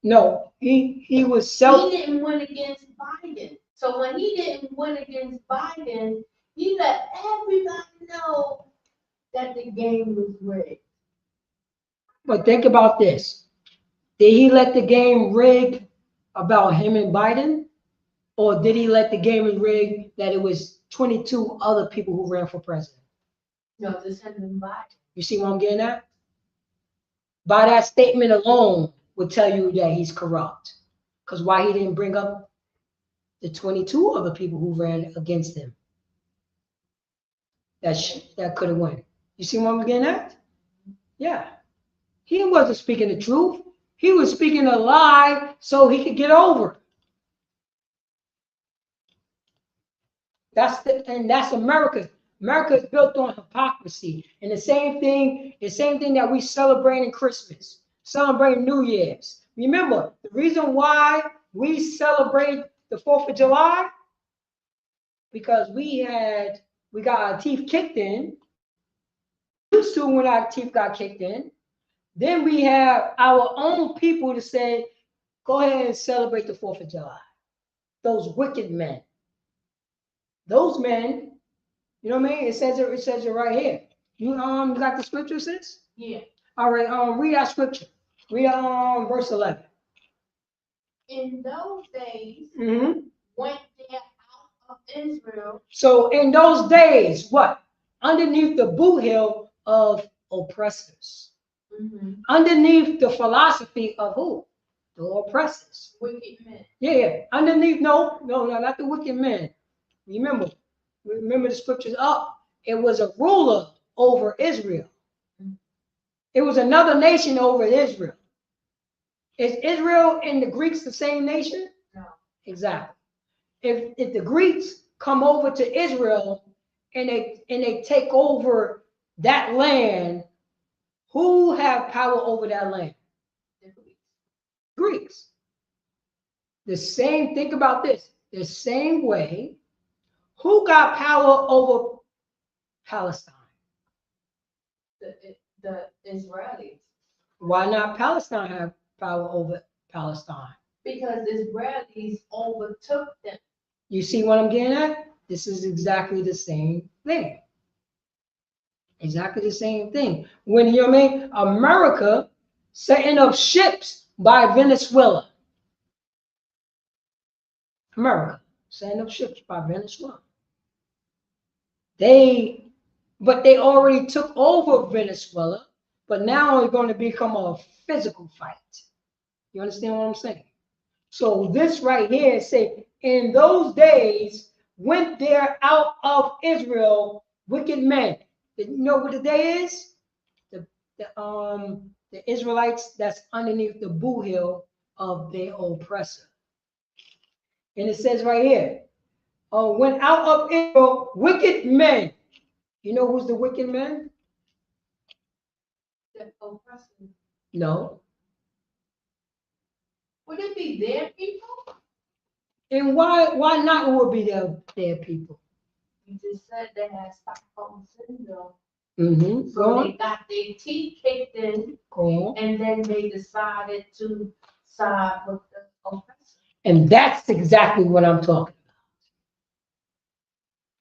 No, he was He didn't win against Biden. So when he didn't win against Biden, he let everybody know that the game was rigged. But think about this. Did he let the game rig about him and Biden? Or did he let the game rig that it was 22 other people who ran for president? No, just him and Biden. You see what I'm getting at? By that statement alone would tell you that he's corrupt. Because why he didn't bring up the 22 other people who ran against him that could have won. You see what I'm getting at? Yeah. He wasn't speaking the truth. He was speaking a lie so he could get over. That's America. America is built on hypocrisy. And the same thing that we celebrate in Christmas, celebrate New Year's. Remember, the reason why we celebrate the 4th of July, because we got our teeth kicked in. Used to when our teeth got kicked in. Then we have our own people to say, go ahead and celebrate the 4th of July. Those wicked men. Those men, you know what I mean? It says it right here. You got the scripture, sis? Yeah. All right, read that scripture. Read verse 11. In those days, Mm-hmm. went there out of Israel. So in those days, what? Underneath the boot heel of oppressors. Mm-hmm. Underneath the philosophy of who? The oppressors. Wicked men. Yeah. Underneath, no, not the wicked men. Remember the scriptures up. It was a ruler over Israel. It was another nation over Israel. Is Israel and the Greeks the same nation? No. Exactly. If the Greeks come over to Israel and they take over that land, who have power over that land? The Greeks. Greeks. The same, think about this, the same way, who got power over Palestine? The Israelis. Why not Palestine have power over Palestine? Because Israelis overtook them. You see what I'm getting at? This is exactly the same thing. Exactly the same thing. When, you know what I mean? America setting up ships by Venezuela. America setting up ships by Venezuela. But they already took over Venezuela, but now it's going to become a physical fight. You understand what I'm saying? So this right here say, in those days went there out of Israel wicked men. You know what the day is? The Israelites that's underneath the boot heel of their oppressor. And it says right here, went out of Israel wicked men. You know who's the wicked men? The oppressor. No. Would it be their people? And why not would be their people? You just said they had Stockholm syndrome. Mm-hmm. So they got their teeth kicked in, and then they decided to side with the oppressor. And that's exactly what I'm talking about.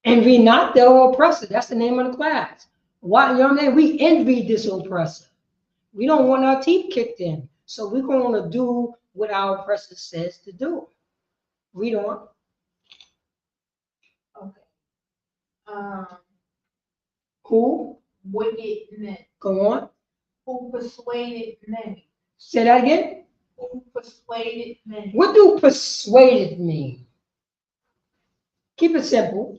Envy not the oppressor. That's the name of the class. Why, you know what I mean? We envy this oppressor. We don't want our teeth kicked in. So we're going to do what our oppressor says to do. Read on. Okay. Who? Wicked men. Go on. Who persuaded many. Say that again. Who persuaded men? What do persuaded mean? Keep it simple.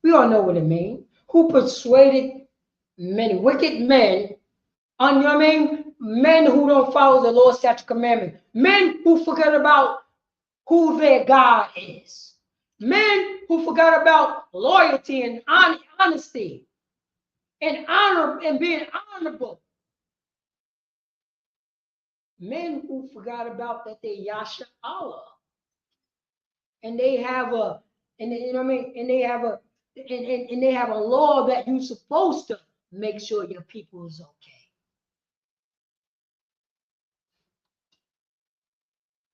We all know what it means. Who persuaded many wicked men, on your name, men who don't follow the Lord's statute commandment, men who forget about who their God is, men who forgot about loyalty and honesty and honor and being honorable, men who forgot about that they Yasha Allah, and they have a, and they, you know what I mean, and they have a, and they have a law that you're supposed to make sure your people is okay.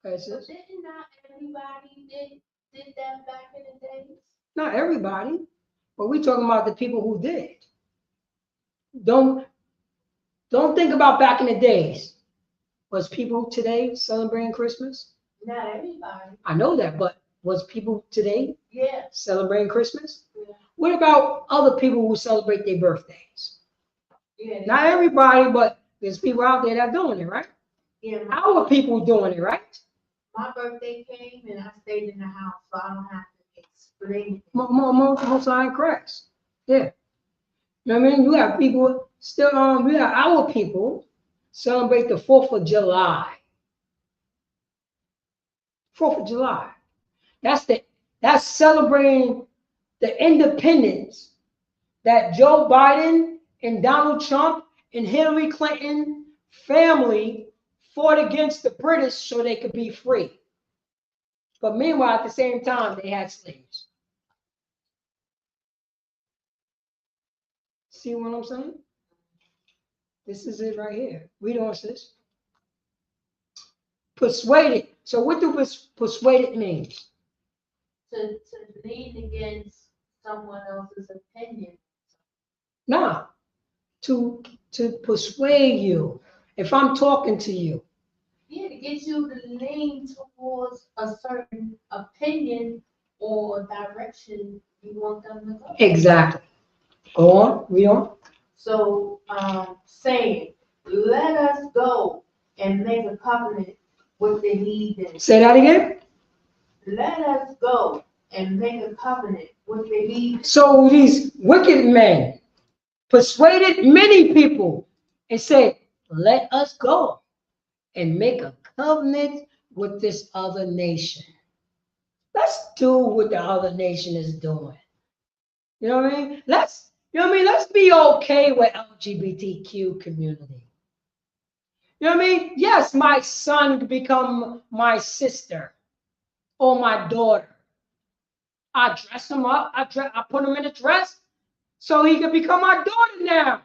That's But it. didn't not everybody did that back in the days? Not everybody, but we're talking about the people who did. Don't think about back in the days. Was people today celebrating Christmas? Not everybody. I know that, but was people today Yeah. celebrating Christmas? Yeah. What about other people who celebrate their birthdays? Yeah. Not everybody, but there's people out there that are doing it, right? Yeah. Our people doing it, right? My birthday came and I stayed in the house, so I don't have to explain it. Most sign cracks. Yeah. You know what I mean? You have people still we have our people celebrate the 4th of July. 4th of July. That's celebrating the independence that Joe Biden and Donald Trump and Hillary Clinton family fought against the British so they could be free. But meanwhile, at the same time, they had slaves. See what I'm saying? This is it right here. Read on, sis. Persuaded. So what do persuaded means? To lean against someone else's opinion. Nah. To persuade you. If I'm talking to you. Yeah, to get you to lean towards a certain opinion or direction you want them to go. Exactly. Go on, read on. So, saying, let us go and make a covenant with the heathen. Say that again. Let us go and make a covenant with the heathen. So these wicked men persuaded many people and said, let us go and make a covenant with this other nation. Let's do what the other nation is doing. You know what I mean? Let's be okay with LGBTQ community. You know what I mean? Yes, my son could become my sister or my daughter. I dress him up. I put him in a dress so he can become my daughter now.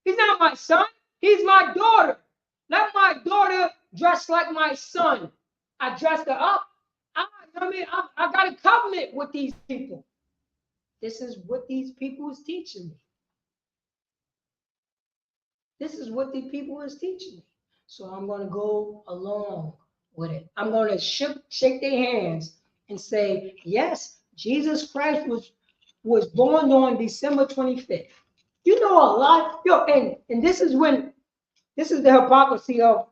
He's not my son. He's my daughter. Let my daughter dress like my son. I dressed her up. I got a covenant with these people. This is what these people is teaching me. This is what the people is teaching me. So I'm going to go along with it. I'm going to shake their hands and say, yes, Jesus Christ was born on December 25th. You know a lot, and this is the hypocrisy of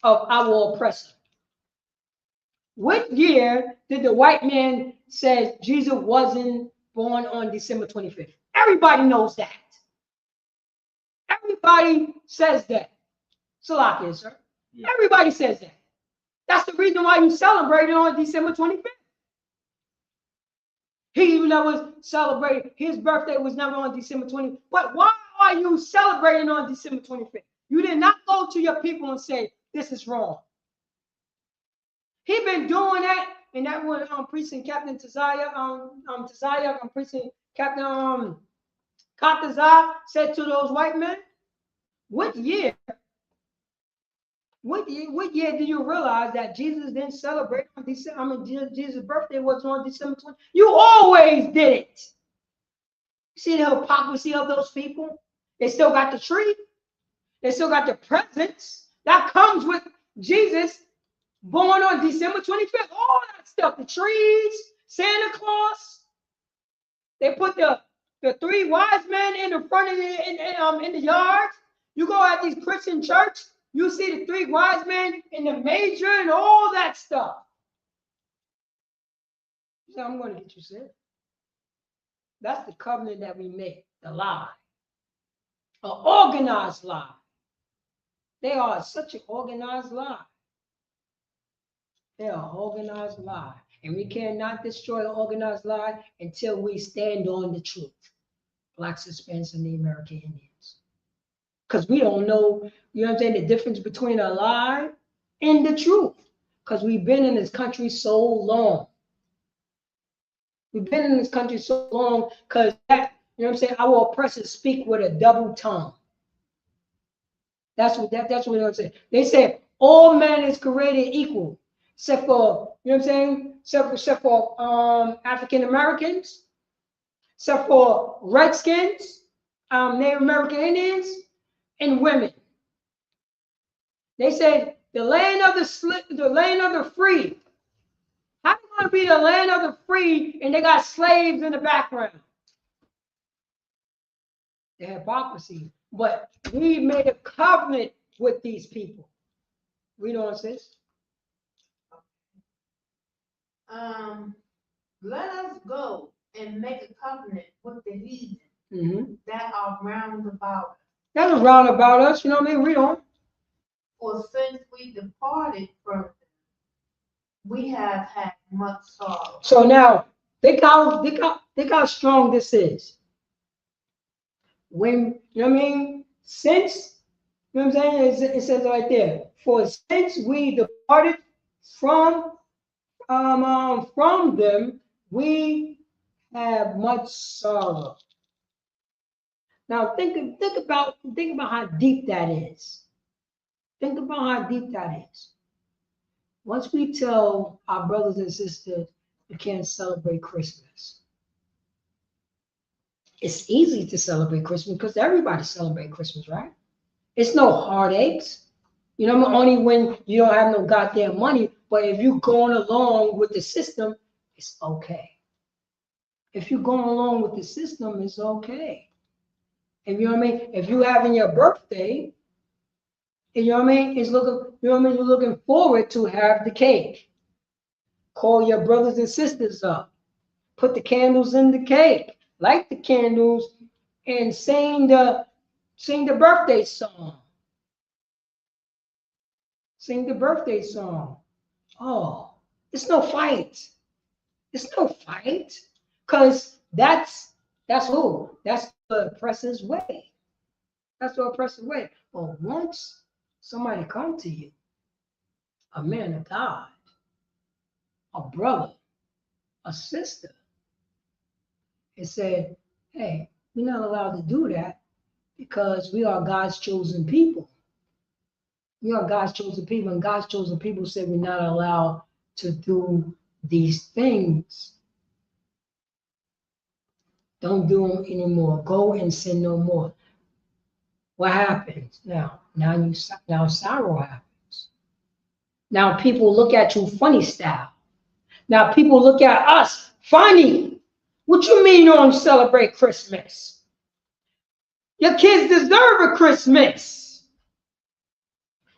our oppressor. What year did the white man say Jesus wasn't born on December 25th? Everybody knows that. Everybody says that. Salakia, sir. Yeah. Everybody says that. That's the reason why you celebrate it on December 25th. He never celebrated. His birthday was never on December 20th. But why are you celebrating on December 25th? You did not go to your people and say, this is wrong. He been doing that, and that was Precinct Captain Taziah, Precinct Captain Katazah said to those white men, what year do you realize that Jesus didn't celebrate on December? Jesus' birthday was on December 20th. You always did it. You see the hypocrisy of those people? They still got the tree. They still got the presents that comes with Jesus born on December 25th. All that stuff, the trees, Santa Claus. They put the three wise men in the front of in the yard. You go at these Christian church, You see the 3 wise men in the major and all that stuff. He said, I'm going to get you saved. That's the covenant that we make, the lie. An organized lie. They are such an organized lie. They are an organized lie. And we cannot destroy an organized lie until we stand on the truth. Blacks, Hispanics, and the American Indians. Because we don't know, you know what I'm saying, the difference between a lie and the truth. Because we've been in this country so long. We've been in this country so long because that, you know what I'm saying, our oppressors speak with a double tongue. That's what I'm saying. They said all man is created equal, except for, you know what I'm saying, except for African Americans, except for Redskins, Native American Indians, and women. They said the land of the free. How you gonna be the land of the free and they got slaves in the background? The hypocrisy. But we made a covenant with these people. We don't insist. Let us go and make a covenant with the heathen that are round about us. That's round about us, you know what I mean? We don't. For since we departed from them, we have had much sorrow. So now, think how strong this is. When, you know what I mean? Since, you know what I'm saying? It says right there, for since we departed from them, we have much sorrow. Now think about how deep that is. Think about how deep that is. Once we tell our brothers and sisters we can't celebrate Christmas, it's easy to celebrate Christmas because everybody celebrates Christmas, right? It's no heartaches. You know, only when you don't have no goddamn money, but if you're going along with the system, it's okay. If you're going along with the system, it's okay. And you know what I mean? If you're having your birthday, you know what I mean? It's looking, you know what I mean? You're looking forward to have the cake. Call your brothers and sisters up. Put the candles in the cake. Light the candles and sing the birthday song. Sing the birthday song. Oh, it's no fight. It's no fight. Because that's who? That's the oppressor's way. That's the oppressor's way. But once somebody come to you, a man of God, a brother, a sister, and said, hey, we're not allowed to do that because we are God's chosen people. We are God's chosen people, and God's chosen people said we're not allowed to do these things. Don't do them anymore. Go and sin no more. What happens now? Now sorrow happens. Now people look at you funny style. Now people look at us funny. What you mean you don't celebrate Christmas? Your kids deserve a Christmas.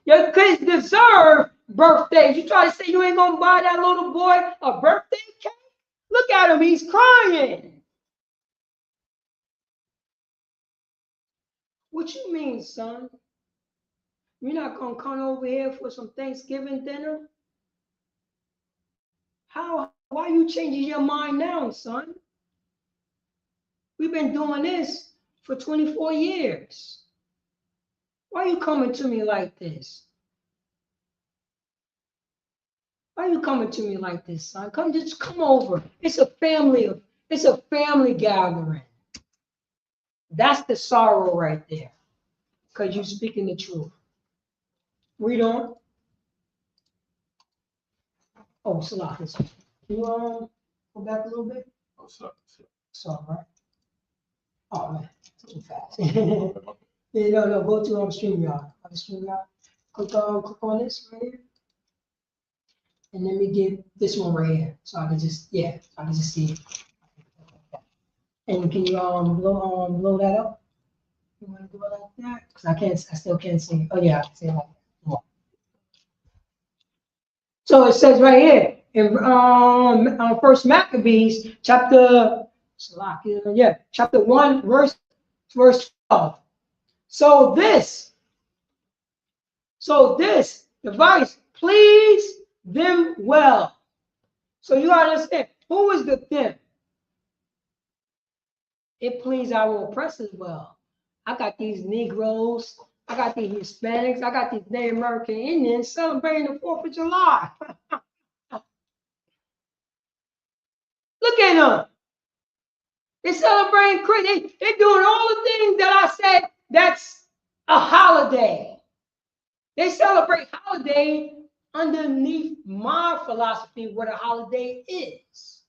Your kids deserve birthdays. You try to say you ain't gonna buy that little boy a birthday cake? Look at him, he's crying. What you mean, son? You're not gonna come over here for some Thanksgiving dinner? Why are you changing your mind now, son? We've been doing this for 24 years. Why are you coming to me like this? Why are you coming to me like this, son? Just come over. It's a family gathering. That's the sorrow right there. Because you're speaking the truth. We don't. Oh, Salah, can you go back a little bit? Oh, sorry. Sorry, right? Oh man, too fast. Yeah, no, go to StreamYard. StreamYard. Click on this right here. And let me get this one right here. So I can just see it. And can you blow that up? You want to do it like that? Because I still can't see it. Oh yeah, I can see it like that. So it says right here in First Maccabees chapter 1 verse 12. So this device pleased them well. So you gotta understand, who is the them? It pleased our oppressors well. I got these Negroes, I got these Hispanics, I got these Native American Indians celebrating the 4th of July. Look at them. They're celebrating Christmas. They're doing all the things that I said that's a holiday. They celebrate holiday underneath my philosophy what a holiday is.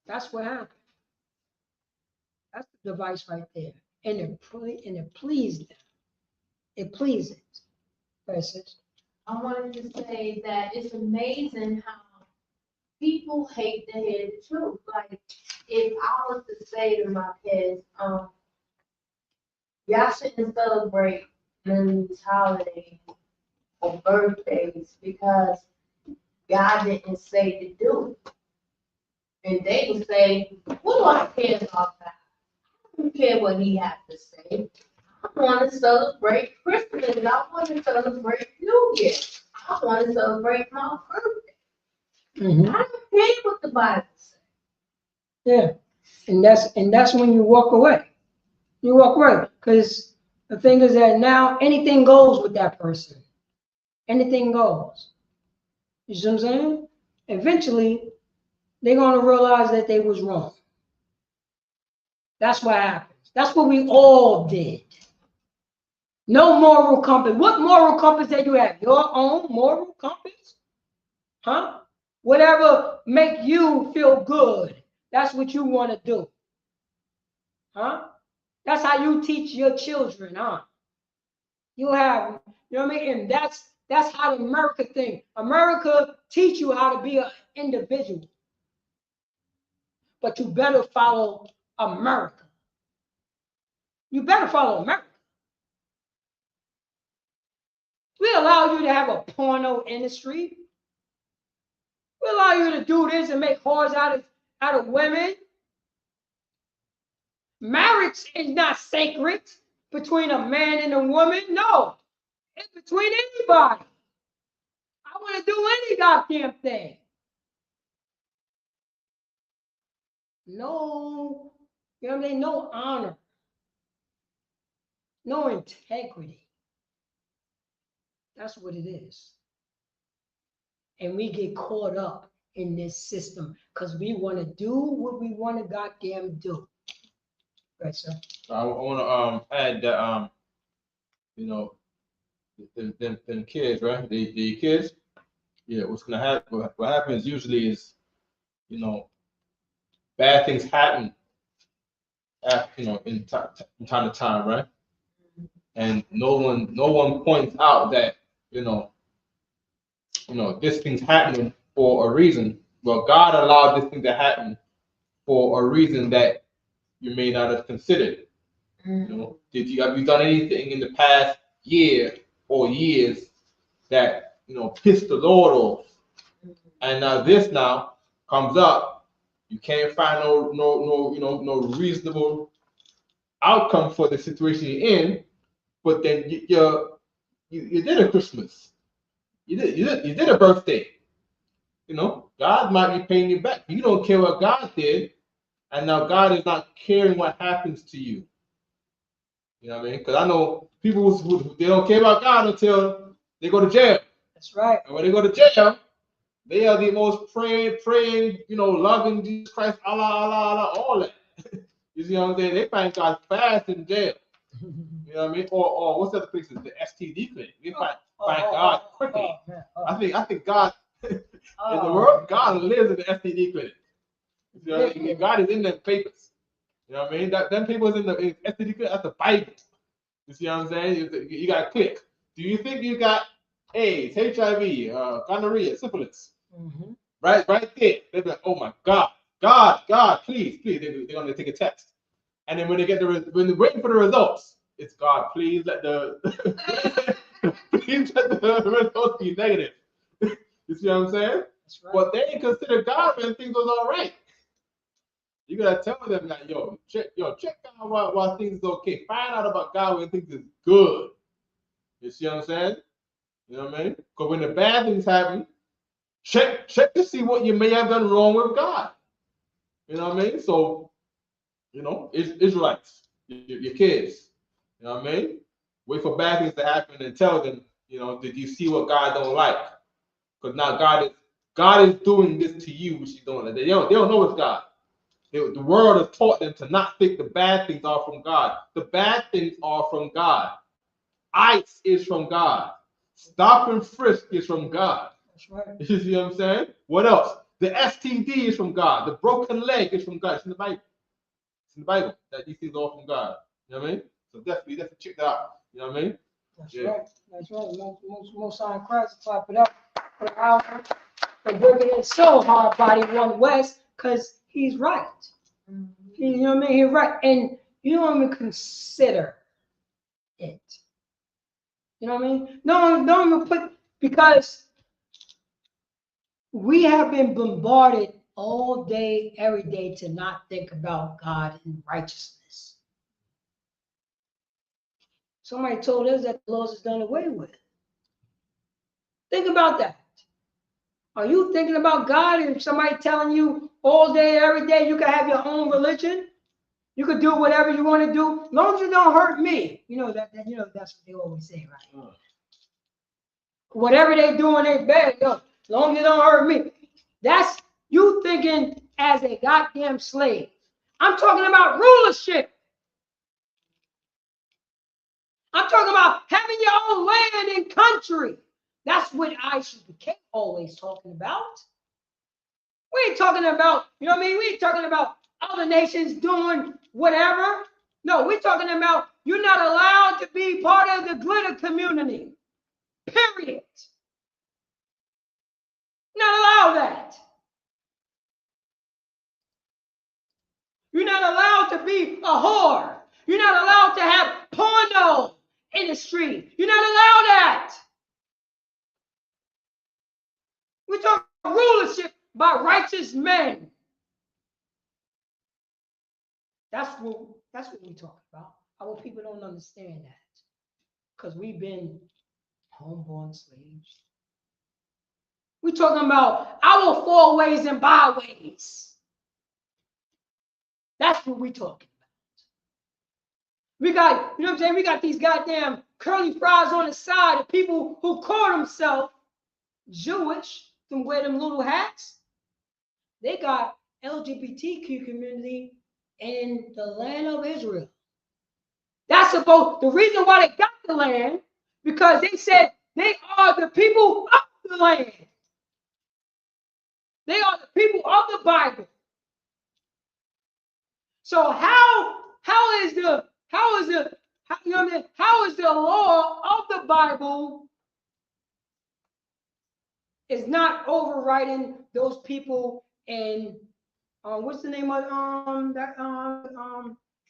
That's what happened. That's the device right there. And it pleased them. It pleased it. I wanted to say that it's amazing how people hate to hear the truth. Like, if I was to say to my kids, y'all shouldn't celebrate these holidays or birthdays because God didn't say to do it. And they would say, what do I care about that? I don't care what he has to say. I want to celebrate Christmas. I want to celebrate New Year. I want to celebrate my birthday. I don't care what the Bible says. Yeah, and that's when you walk away. You walk away because the thing is that now anything goes with that person. Anything goes. You see what I'm saying? Eventually, they're gonna realize that they was wrong. That's what happens. That's what we all did. No moral compass. What moral compass that you have? Your own moral compass? Huh? Whatever make you feel good. That's what you want to do. Huh? That's how you teach your children, huh? You have, you know what I mean? And that's how the America thing. America teach you how to be an individual. But you better follow America. You better follow America. We allow you to have a porno industry. We allow you to do this and make whores out of women. Marriage is not sacred between a man and a woman. No, it's between anybody. I want to do any goddamn thing. No, you know what I mean? No honor. No integrity. That's what it is. And we get caught up in this system because we want to do what we want to goddamn do. Right, sir. I want to add that you know, them kids, right? The kids, yeah. What's gonna happen? What happens usually is, you know, bad things happen. After, you know, in time to time, right? And no one points out that you know this thing's happening for a reason. Well, God allowed this thing to happen for a reason that you may not have considered. You know, have you done anything in the past year or years that pissed the Lord off? And now this comes up, you can't find no reasonable outcome for the situation you're in, but then you did a Christmas, you did a birthday. God might be paying you back. You don't care what God did, and now God is not caring what happens to you. You know what I mean? Because I know people who they don't care about God until they go to jail. That's right. And when they go to jail, they are the most praying, loving Jesus Christ, Allah, Allah, Allah, all that. You see what I'm saying? They find God fast in jail. You know what I mean? Or what's the other places? The STD clinic. They find God quickly. I think God in the world, God lives in the STD clinic. You know what I mean? God is in them papers. You know what I mean? Them papers in the STD clinic, that's the Bible. You see what I'm saying? You got to click. Do you think you got AIDS, HIV, gonorrhea, syphilis? Mm-hmm. Right there. They're like, oh my God, God, please. They're going to take a test. And then when they're waiting for the results, it's God. Please let the please let the results be negative. You see what I'm saying? That's right. But they ain't consider God when things was all right. You gotta tell them that, check out why things is okay. Find out about God when things is good. You see what I'm saying? You know what I mean? Because when the bad things happen, check to see what you may have done wrong with God. You know what I mean? So, Israelites, your kids. You know what I mean? Wait for bad things to happen and tell them, did you see what God don't like? Because now God is doing this to you, which He's doing. They don't know it's God. The world has taught them to not think the bad things are from God. The bad things are from God. ICE is from God. Stop and frisk is from God. That's right. You see what I'm saying? What else? The STD is from God. The broken leg is from God. It's in the Bible. It's in the Bible that these things are all from God. You know what I mean? So definitely check that out. You know what I mean? That's right. That's right. Most sign Christ to clap it up for the hour. But working it so hard, body one West, because he's right. You know what I mean? He's right. And you don't even consider it. You know what I mean? No, don't even put, because we have been bombarded all day, every day to not think about God and righteousness. Somebody told us that the laws is done away with. Think about that. Are you thinking about God and somebody telling you all day, every day you can have your own religion? You could do whatever you want to do, as long as you don't hurt me. That's what they always say, right? Whatever they do in their bed, as long as you don't hurt me. That's you thinking as a goddamn slave. I'm talking about rulership. I'm talking about having your own land and country. That's what ISUPK always talking about. We ain't talking about, you know what I mean? We ain't talking about other nations doing whatever. No, we're talking about you're not allowed to be part of the glitter community. Period. Not allow that. You're not allowed to be a whore. You're not allowed to have porno in the street. You're not allowed that. We're talking about rulership by righteous men. That's what we talk about. Our people don't understand that. Because we've been homeborn slaves. We're talking about our four ways and byways. That's what we're talking about. We got, you know what I'm saying? We got these goddamn curly fries on the side of people who call themselves Jewish and wear them little hats. They got LGBTQ community in the land of Israel. That's about the reason why they got the land, because they said they are the people of the land. They are the people of the Bible. So how is the law of the Bible is not overriding those people in what's the name of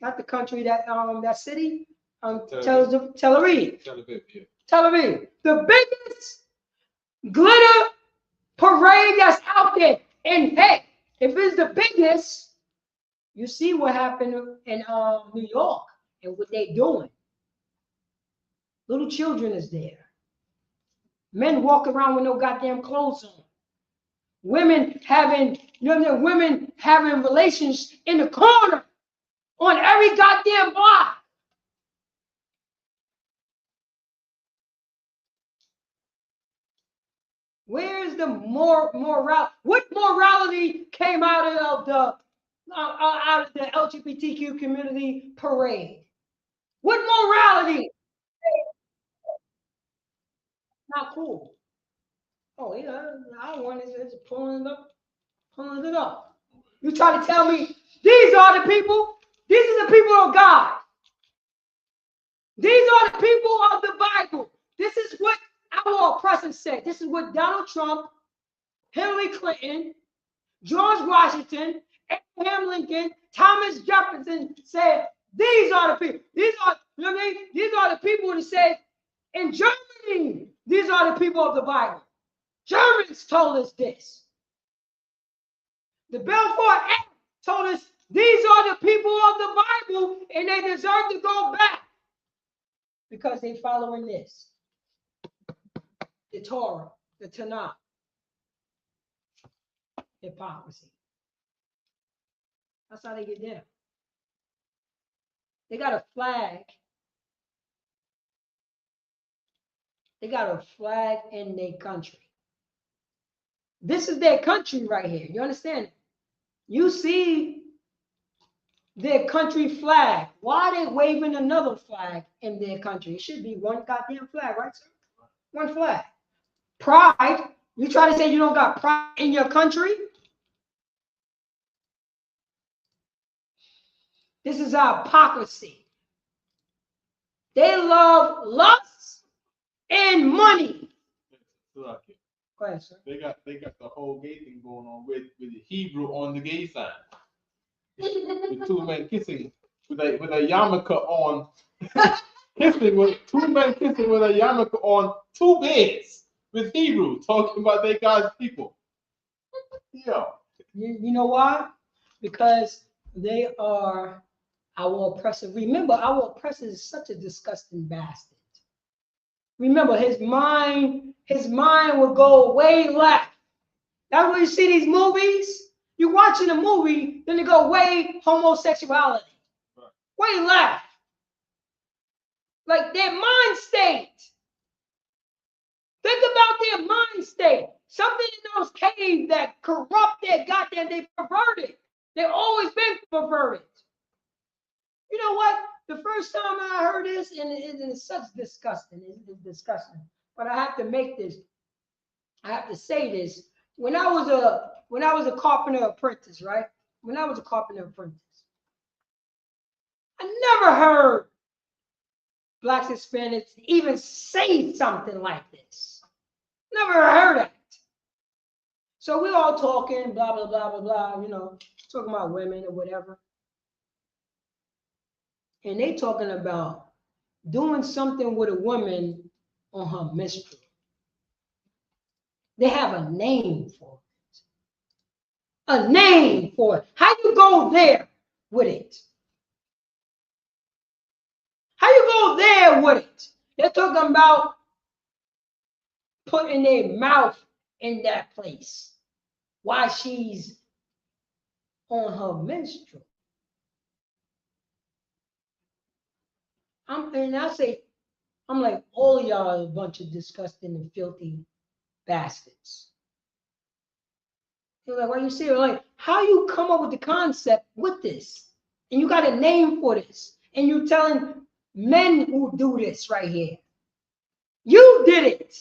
not the country, that city, Tel Aviv. Tel Aviv, the biggest glitter parade that's out there. And hey, if it's the biggest, you see what happened in New York and what they doing. Little children is there. Men walk around with no goddamn clothes on. Women having, women having relations in the corner on every goddamn block. Where's the moral? What morality came out of the LGBTQ community parade? What morality? Not cool. Oh yeah, I want is pulling it up. You try to tell me these are the people? These are the people of God. These are the people of the Bible. This is what our oppressor said. This is what Donald Trump, Hillary Clinton, George Washington, Abraham Lincoln, Thomas Jefferson said. These are the people. These are You know what I mean? These are the people that said, in Germany, these are the people of the Bible. Germans told us this. The Balfour Act told us these are the people of the Bible and they deserve to go back because they following this. The Torah, the Tanakh. Hypocrisy. That's how they get down. They got a flag. They got a flag in their country. This is their country right here. You understand? You see their country flag. Why are they waving another flag in their country? It should be one goddamn flag, right, sir? One flag. Pride. You try to say you don't got pride in your country? This is our hypocrisy. They love lust and money. Go ahead, sir. They got the whole gay thing going on with the Hebrew on the gay side. With two men kissing with a yarmulke on. Kissing with two men kissing with a yarmulke on two beds with Hebrew talking about they God's people. Yeah. You know why? Because they are our oppressor. Remember, our oppressor is such a disgusting bastard. Remember, his mind will go way left. That's why you see these movies. You're watching a movie, then they go way homosexuality. Right. Way left. Like their mind state. Think about their mind state. Something in those caves that corrupt their goddamn, they perverted. They've always been perverted. You know what? The first time I heard this, and it's such disgusting. It's disgusting. But I have to make this. I have to say this. When I was a carpenter apprentice, right? When I was a carpenter apprentice, I never heard Blacks, Hispanics even say something like this. Never heard it. So we're all talking, blah, blah, blah, blah, blah, you know, talking about women or whatever. And they talking about doing something with a woman on her menstrual. They have a name for it. A name for it. How you go there with it? How you go there with it? They're talking about putting their mouth in that place while she's on her menstrual. I'm like, all of y'all are a bunch of disgusting and filthy bastards. You're like, why you say it? Like, how you come up with the concept with this? And you got a name for this. And you're telling men who do this right here. You did it.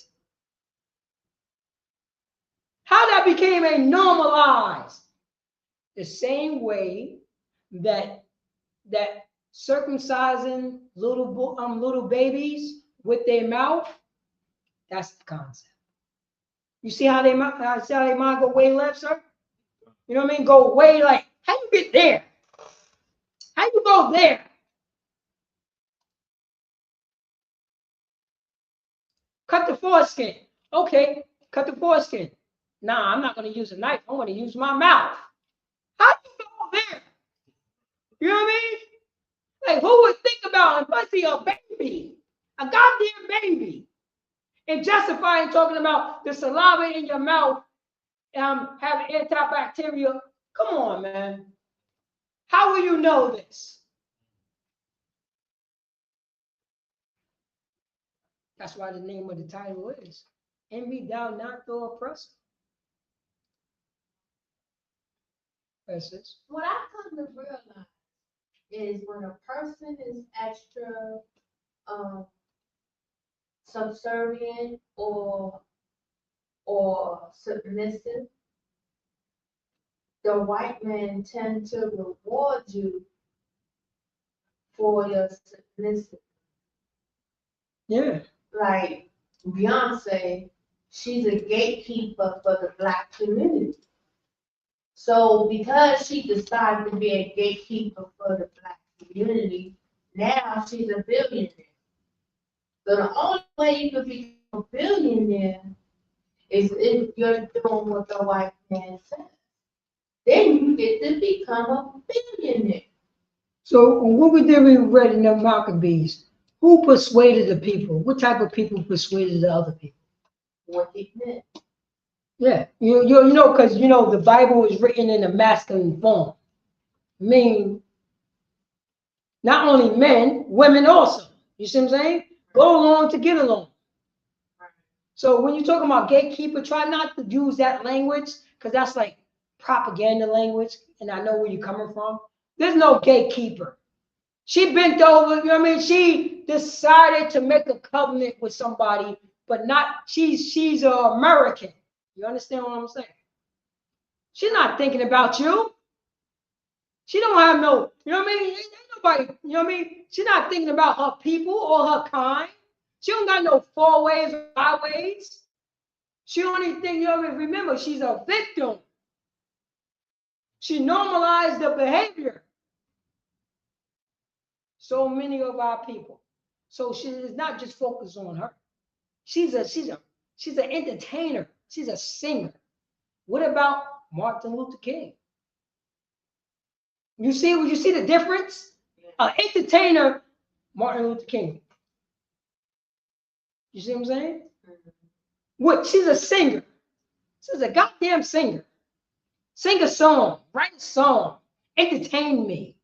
How that became a normalized. The same way that circumcising little babies with their mouth, that's the concept. You see how they mind go way left, sir? You know what I mean? Go way like, how you get there? How you go there? Cut the foreskin. Okay, cut the foreskin. Nah, I'm not going to use a knife. I'm going to use my mouth. How you go there? You know what I mean? Like, who would think about if I see a baby, a goddamn baby, and justifying talking about the saliva in your mouth having antibacterial? Come on, man. How will you know this? That's why the name of the title is Envy Thou Not the Oppressor. What I come to realize is when a person is extra subservient or submissive, the white men tend to reward you for your submissive. Yeah. Like Beyonce, she's a gatekeeper for the Black community. So because she decided to be a gatekeeper for the Black community, Now she's a billionaire. So the only way you can become a billionaire is if you're doing what the white man says. Then you get to become a billionaire. So what we did, we read in the Maccabees, who persuaded the people? What type of people persuaded the other people? What he meant. Yeah, you know, because you know the Bible is written in a masculine form. I mean, not only men, women also. You see what I'm saying? Go along to get along. So when you're talking about gatekeeper, try not to use that language because that's like propaganda language, and I know where you're coming from. There's no gatekeeper. She bent over, you know what I mean? She decided to make a covenant with somebody, but not, she's American. You understand what I'm saying? She's not thinking about you. She don't have no, you know what I mean? Ain't nobody, you know what I mean? She's not thinking about her people or her kind. She don't got no four ways or five ways. She only think, you know what I mean? Remember, she's a victim. She normalized the behavior. So many of our people. So she is not just focused on her. She's an entertainer. She's a singer. What about Martin Luther King? You see the difference? An entertainer, Martin Luther King. You see what I'm saying? What? She's a singer. She's a goddamn singer. Sing a song, write a song, entertain me.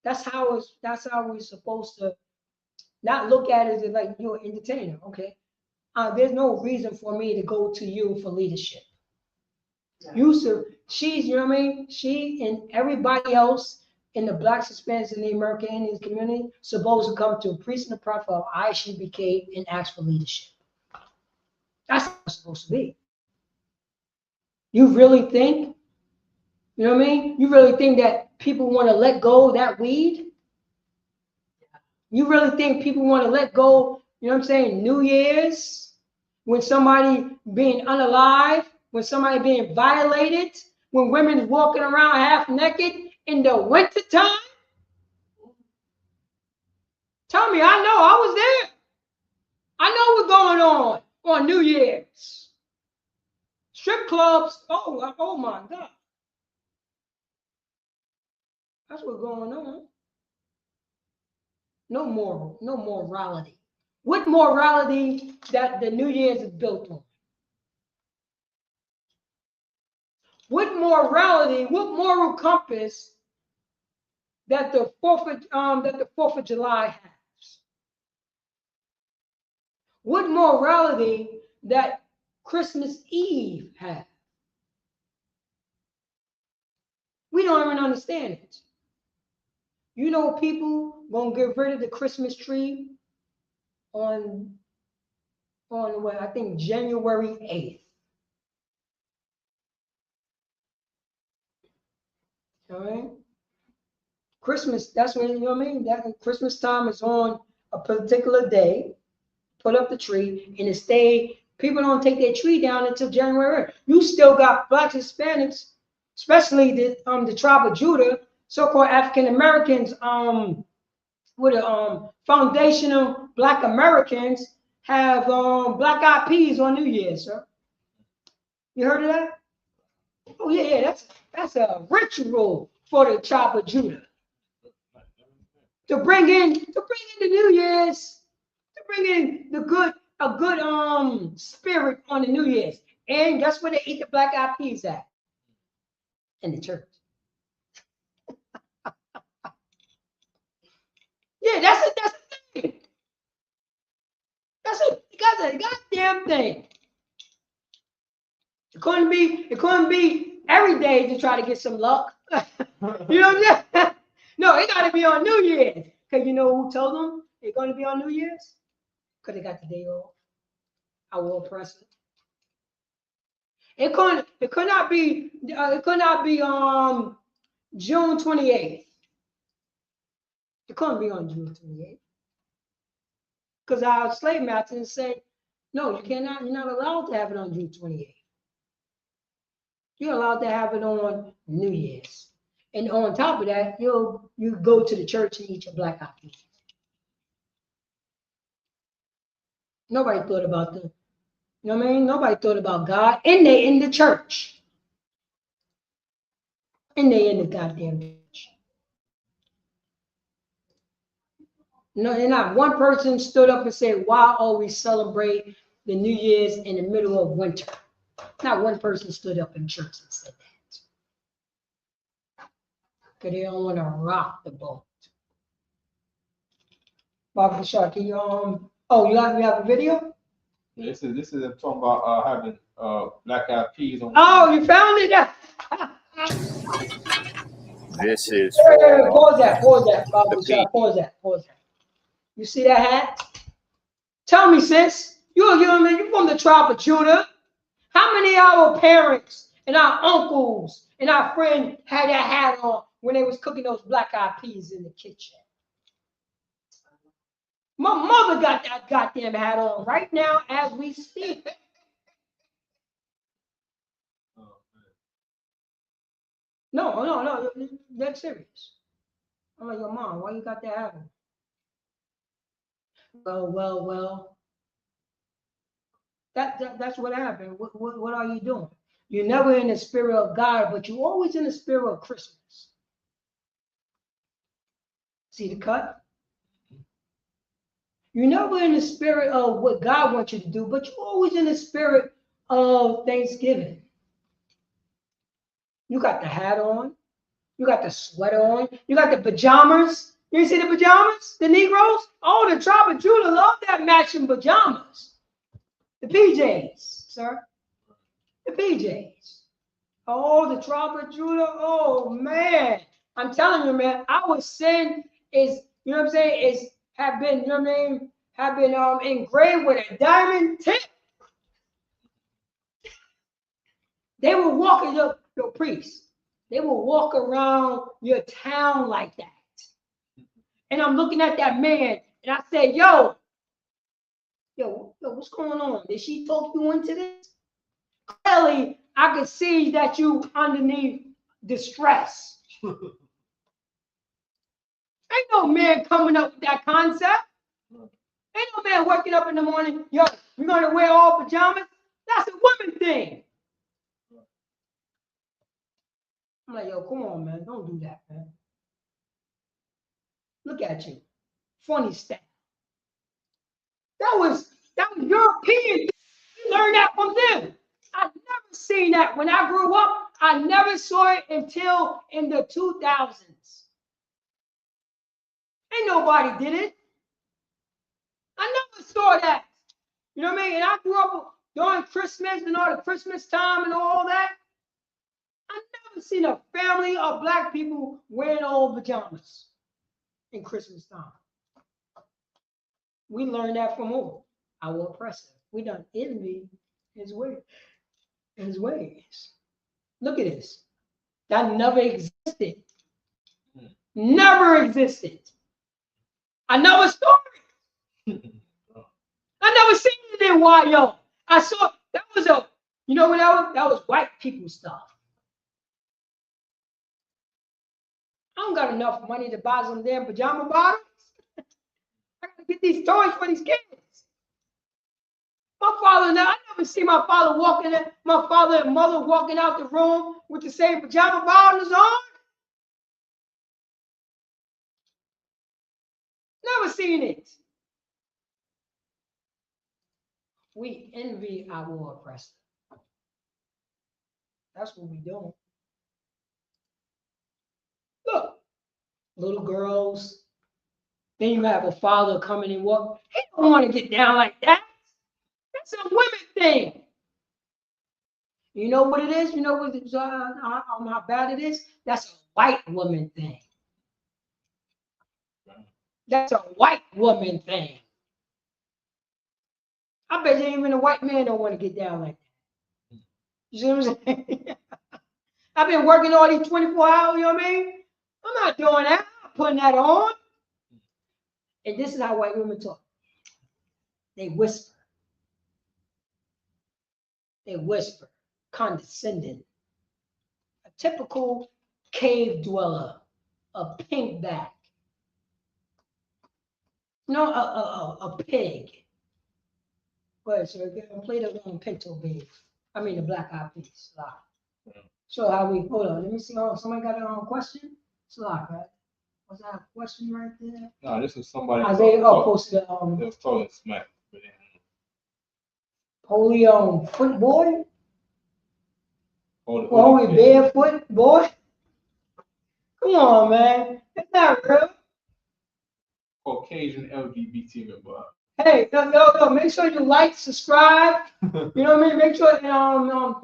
That's how we're supposed to not look at it as like you're an entertainer. Okay. There's no reason for me to go to you for leadership. She's, you know what I mean? She and everybody else in the Blacks, Hispanics, and the American Indian community supposed to come to a priest and a prophet of ISUPK and ask for leadership. That's how it's supposed to be. You really think, you know what I mean? You really think that people want to let go of that weed? You really think people want to let go, you know what I'm saying, New Year's, when somebody being unalive, when somebody being violated, when women walking around half naked in the winter time? Tell me, I know, I was there. I know what's going on New Year's. Strip clubs, oh my God. That's what's going on. No morality. What morality that the New Year's is built on? What morality, what moral compass that the 4th of July has? What morality that Christmas Eve has? We don't even understand it. You know, people gonna get rid of the Christmas tree on what, I think January 8th. All right. Christmas, that's when, you know what I mean? That Christmas time is on a particular day. Put up the tree and it stay. People don't take their tree down until January. You still got Blacks, Hispanics, especially the tribe of Judah, so-called African Americans, with a foundational Black Americans have black eyed peas on New Year's, sir. You heard of that? Oh yeah, that's a ritual for the tribe of Judah. To bring in the New Year's, to bring in a good spirit on the New Year's. And guess where they eat the black eyed peas at? In the church. Yeah, that's the thing. That's a goddamn thing. It couldn't be every day to try to get some luck. You know what I'm saying? No, it gotta be on New Year's. Cause you know who told them they're gonna be on New Year's? Cause they got the day off. Our oppressor. It could not be June 28th. It couldn't be on June 28th. Because our slave masters said, no, you're not allowed to have it on June 28th. You're allowed to have it on New Year's. And on top of that, you go to the church and eat your black eyed peas. Nobody thought about the, you know what I mean? Nobody thought about God. And they in the church. And they in the goddamn church. No, and not one person stood up and said, why always celebrate the New Year's in the middle of winter? Not one person stood up in church and said that. Because they don't want to rock the boat. Barbara Shaw, can you oh, you have a video? This is talking about having black eyed peas on. Oh, you found it? This is Pause that, Barbara Shaw, pause that. You see that hat? Tell me, sis, you're from the tribe of Judah. How many of our parents and our uncles and our friends had that hat on when they was cooking those black-eyed peas in the kitchen? My mother got that goddamn hat on right now as we speak. No, that's serious. I'm like, your mom, why you got that hat on? Well. That's what happened. What are you doing? You're never in the spirit of God, but you're always in the spirit of Christmas. See the cut? You're never in the spirit of what God wants you to do, but you're always in the spirit of Thanksgiving. You got the hat on. You got the sweater on. You got the pajamas. You see the pajamas? The Negroes? Oh, the tribe of Judah love that matching pajamas. The PJs, sir. The PJs. Oh, the tribe of Judah. Oh, man. I'm telling you, man, our sin is, you know what I'm saying, is have been, you know what I mean, have been engraved with a diamond tip. They will walk in your priests. They will walk around your town like that. And I'm looking at that man, and I say, yo, what's going on? Did she talk you into this? Clearly, I could see that you underneath distress. Ain't no man coming up with that concept. Ain't no man waking up in the morning, yo, we're going to wear all pajamas. That's a woman thing. I'm like, yo, come on, man. Don't do that, man. Look at you. Funny stuff. That was European. You learned that from them. I've never seen that. When I grew up, I never saw it until in the 2000s. Ain't nobody did it. I never saw that. You know what I mean? And I grew up during Christmas and all the Christmas time and all that. I never seen a family of black people wearing old pajamas in Christmas time. We learned that from who? Our oppressor. We don't envy his ways. Look at this. That never existed. Never existed. I never saw it. I never seen it in YO. I saw that was you know what that was white people stuff. I don't got enough money to buy some damn pajama bottoms. I gotta get these toys for these kids. My father and I never see my father walking in, my father and mother walking out the room with the same pajama bottoms on. Never seen it. We envy our oppressor. That's what we do. Look, little girls. Then you have a father coming and walk. He don't want to get down like that. That's a women thing. You know what it is? You know what how bad it is? That's a white woman thing. That's a white woman thing. I bet you even a white man don't want to get down like that. You see what I'm saying? I've been working all these 24 hours, you know what I mean? I'm not doing that. I'm not putting that on. And this is how white women talk. They whisper. They whisper, condescending. A typical cave dweller, a pink back. No, a pig. Wait, so play the pinto beef. I mean the black eyed peas. So how we hold on? Let me see. Oh, somebody got a question. Slack, right? Was that a question right there? No, this is somebody. Isaiah posted They was talking smack. Holy foot boy. Holy Holy barefoot boy. Come on, man. It's not real. Caucasian LGBT member. Hey, no. Make sure you like, subscribe. You know what I mean? Make sure.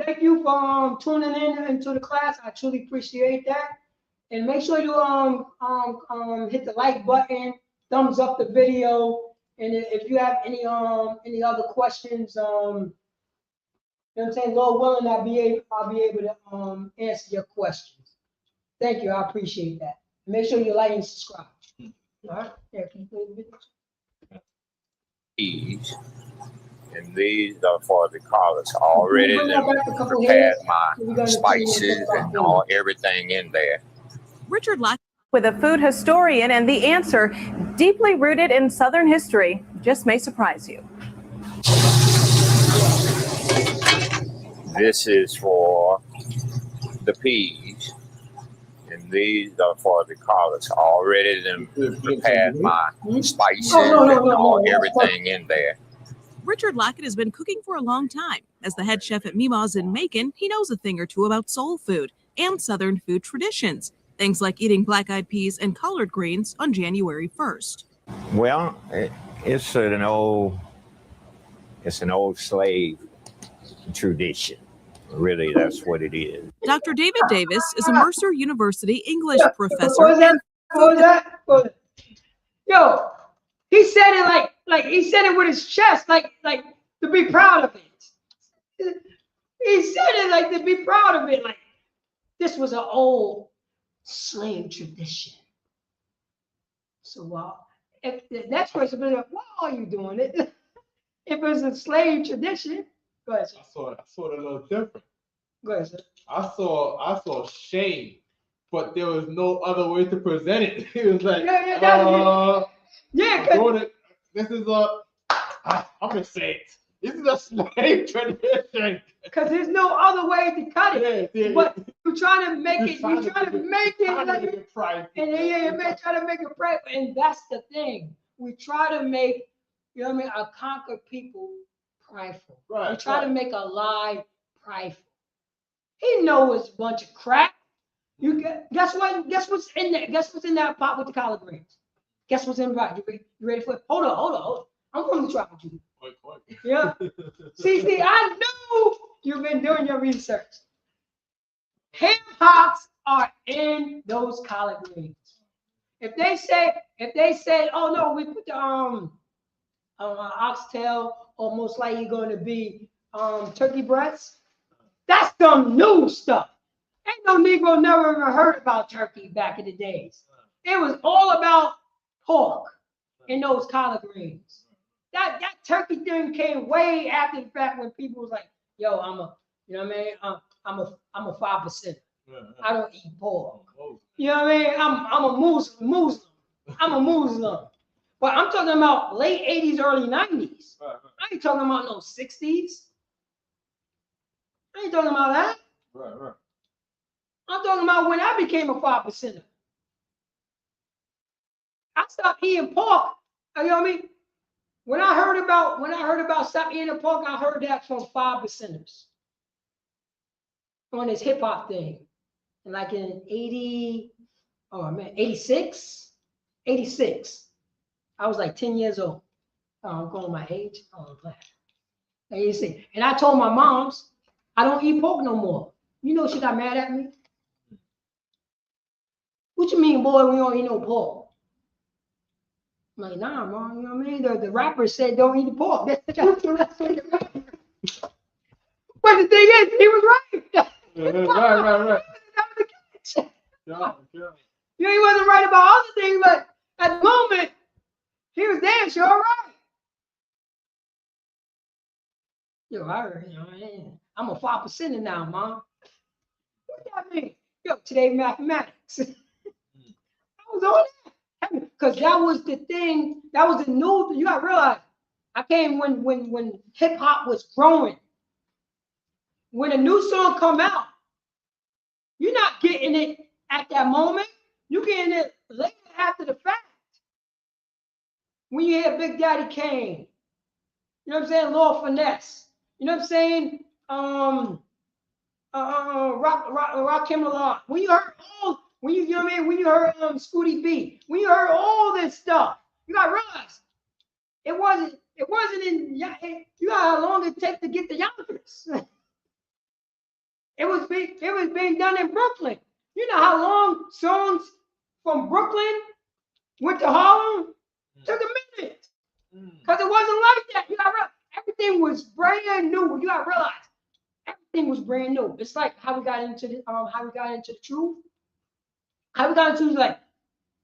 Thank you for tuning in into the class. I truly appreciate that. And make sure you hit the like button, thumbs up the video, and if you have any other questions, you know what I'm saying, Lord willing, I'll be able to answer your questions. Thank you, I appreciate that. Make sure you like and subscribe. All right, yeah, can you play the video? And these are for the collars. Already prepared my spices and all everything in there. Richard Lock with a food historian, and the answer, deeply rooted in Southern history, just may surprise you. This is for the peas, and these are for the collars. Already prepared my spices and all everything in there. Richard Lockett has been cooking for a long time. As the head chef at Mima's in Macon, he knows a thing or two about soul food and Southern food traditions. Things like eating black-eyed peas and collard greens on January 1st. Well, it's an old slave tradition. Really, that's what it is. Dr. David Davis is a Mercer University English professor. What was that? Yo, he said it like he said it with his chest, like to be proud of it. He said it like to be proud of it, like this was an old slave tradition. So if the next person will be like, why are you doing it? If it's a slave tradition, go ahead. I saw it a little different. Go ahead, sir. I saw shame, but there was no other way to present it. It was like, this is I'm gonna say it. This is a slave tradition. Because there's no other way to cut it. Yeah. But you're trying to make it. You're trying to make it. And then try to make it private. And that's the thing. We try to make, you know what I mean, a conquered people prideful. Right. We try to make a lie prideful. He knows it's a bunch of crap. Guess what? Guess what's in there? Guess what's in that pot with the collard greens? Guess what's in the pot? You ready for it? Hold on. I'm going to try with you. Yeah. See, I knew you've been doing your research. Ham hocks are in those collard greens. If they said, oh no, we put the oxtail, or most likely going to be turkey breasts, that's some new stuff. Ain't no Negro never even heard about turkey back in the days. It was all about pork in those collard greens. That turkey thing came way after the fact when people was like, yo, you know what I mean? I'm a 5%. I don't eat pork. You know what I mean? I'm a Muslim. I'm a Muslim. But I'm talking about late 80s, early 90s. I ain't talking about no 60s. I ain't talking about that. Right. I'm talking about when I became a 5%er. I stopped eating pork. You know what I mean? When I heard about stop eating pork, I heard that from 5%ers on this hip hop thing. And like in 86. I was like 10 years old. I'm calling my age. Oh, 86. And I told my moms, I don't eat pork no more. You know she got mad at me. What you mean, boy, we don't eat no pork? I'm like, nah, mom, you know what I mean? The rapper said don't eat the pork. But the thing is, he was right. Right. Yeah, he wasn't right about other things, but at the moment, he was damn sure right. Yo, I'm a 5%er now, mom. What does that mean? Yo, today mathematics. I was on that because that was the thing. That was the new. You gotta realize, I came when hip hop was growing. When a new song come out, you're not getting it at that moment. You're getting it later after the fact. When you hear Big Daddy Kane, you know what I'm saying? Lord Finesse, you know what I'm saying? Rakim Allah. When you heard all, you know what I mean? When you heard Scooty B, when you heard all this stuff, you gotta realize it wasn't in. You got how long it take to get the Yonkers. It was being done in Brooklyn. You know how long songs from Brooklyn went to Harlem? Took a minute. Because it wasn't like that. You gotta realize everything was brand new. You gotta realize everything was brand new. It's like how we got into the truth. How we got into like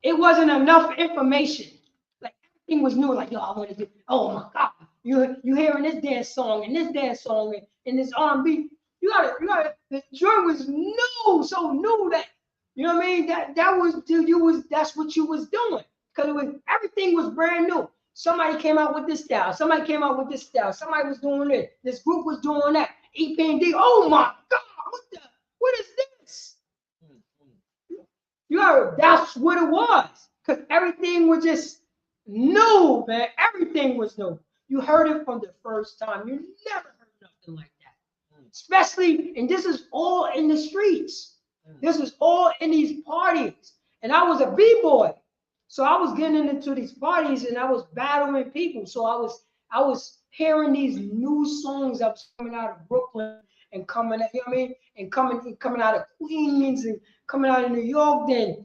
it wasn't enough information. Like everything was new. Like, yo, I want to do, oh my God, you hearing this dance song and this dance song and this R&B. You gotta, the joint was new, so new that, you know what I mean? That's what you was doing. Because everything was brand new. Somebody came out with this style. Somebody came out with this style. Somebody was doing it. This group was doing that. EP&D. Oh my God, what is this? That's what it was. Because everything was just new, man. Everything was new. You heard it from the first time. You never heard nothing like that. Especially, and this is all in the streets. This is all in these parties. And I was a B-boy. So I was getting into these parties and I was battling people. So I was hearing these new songs that was coming out of Brooklyn and coming, you know what I mean? And coming out of Queens and coming out of New York. Then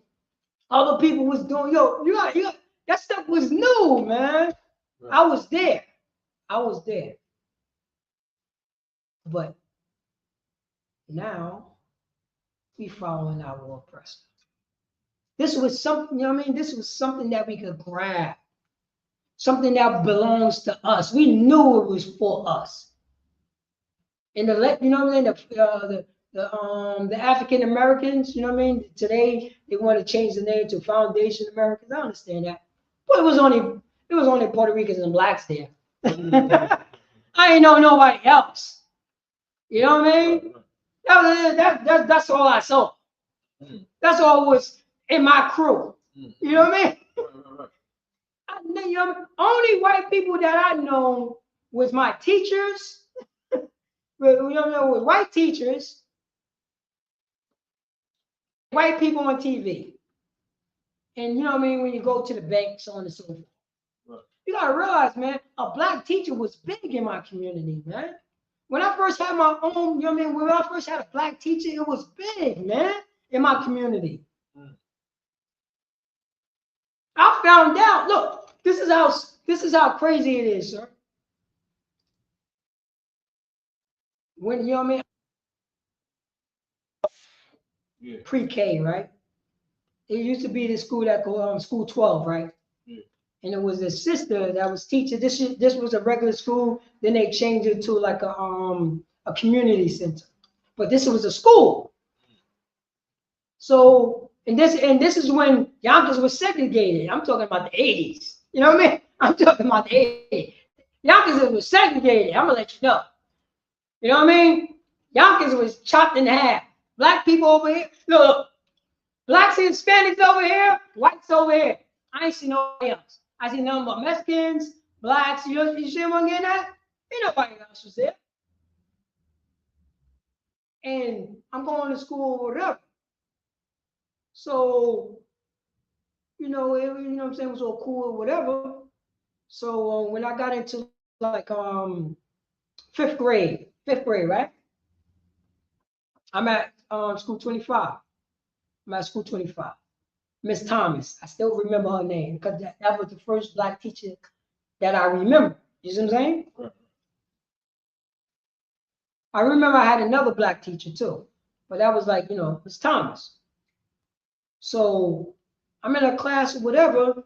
other people was doing, that stuff was new, man. Right. I was there. But now we following our oppressor. This was something, you know what I mean? This was something that we could grab. Something that belongs to us. We knew it was for us. And you know what I mean? The African Americans, you know what I mean? Today they want to change the name to Foundation Americans. I understand that. But it was only Puerto Ricans and blacks there. I ain't know nobody else. You know what I mean? That's all I saw. That's all was in my crew. You know what I mean? Only white people that I know was my teachers. With white teachers, white people on TV. And you know what I mean? When you go to the bank, so on and so forth. Right. You gotta realize, man, a black teacher was big in my community, man. When I first had my own, you know what I mean? When I first had a black teacher, it was big, man, in my community. I found out, look, this is how crazy it is, sir. When, you know what I mean? Yeah. Pre-K, right? It used to be the school that go school 12, right? Yeah. And it was a sister that was teaching. This was a regular school. Then they changed it to like a community center. But this was a school. So and this is when Yonkers was segregated. I'm talking about the 80s. You know what I mean? I'm talking about the 80s. Yonkers was segregated. I'm gonna let you know. You know what I mean? Yonkers was chopped in half. Black people over here. Look, blacks and Hispanics over here, whites over here. I ain't seen nobody else. I seen nothing but Mexicans, blacks. You see what I'm getting at? Ain't nobody else was there. And I'm going to school or whatever. So, you know what I'm saying, it was all cool or whatever. So when I got into like fifth grade, right? I'm at school 25. I'm at school 25. Miss Thomas. I still remember her name because that was the first black teacher that I remember. You see what I'm saying? Right. I remember I had another black teacher too, but that was like, Miss Thomas. So I'm in a class or whatever.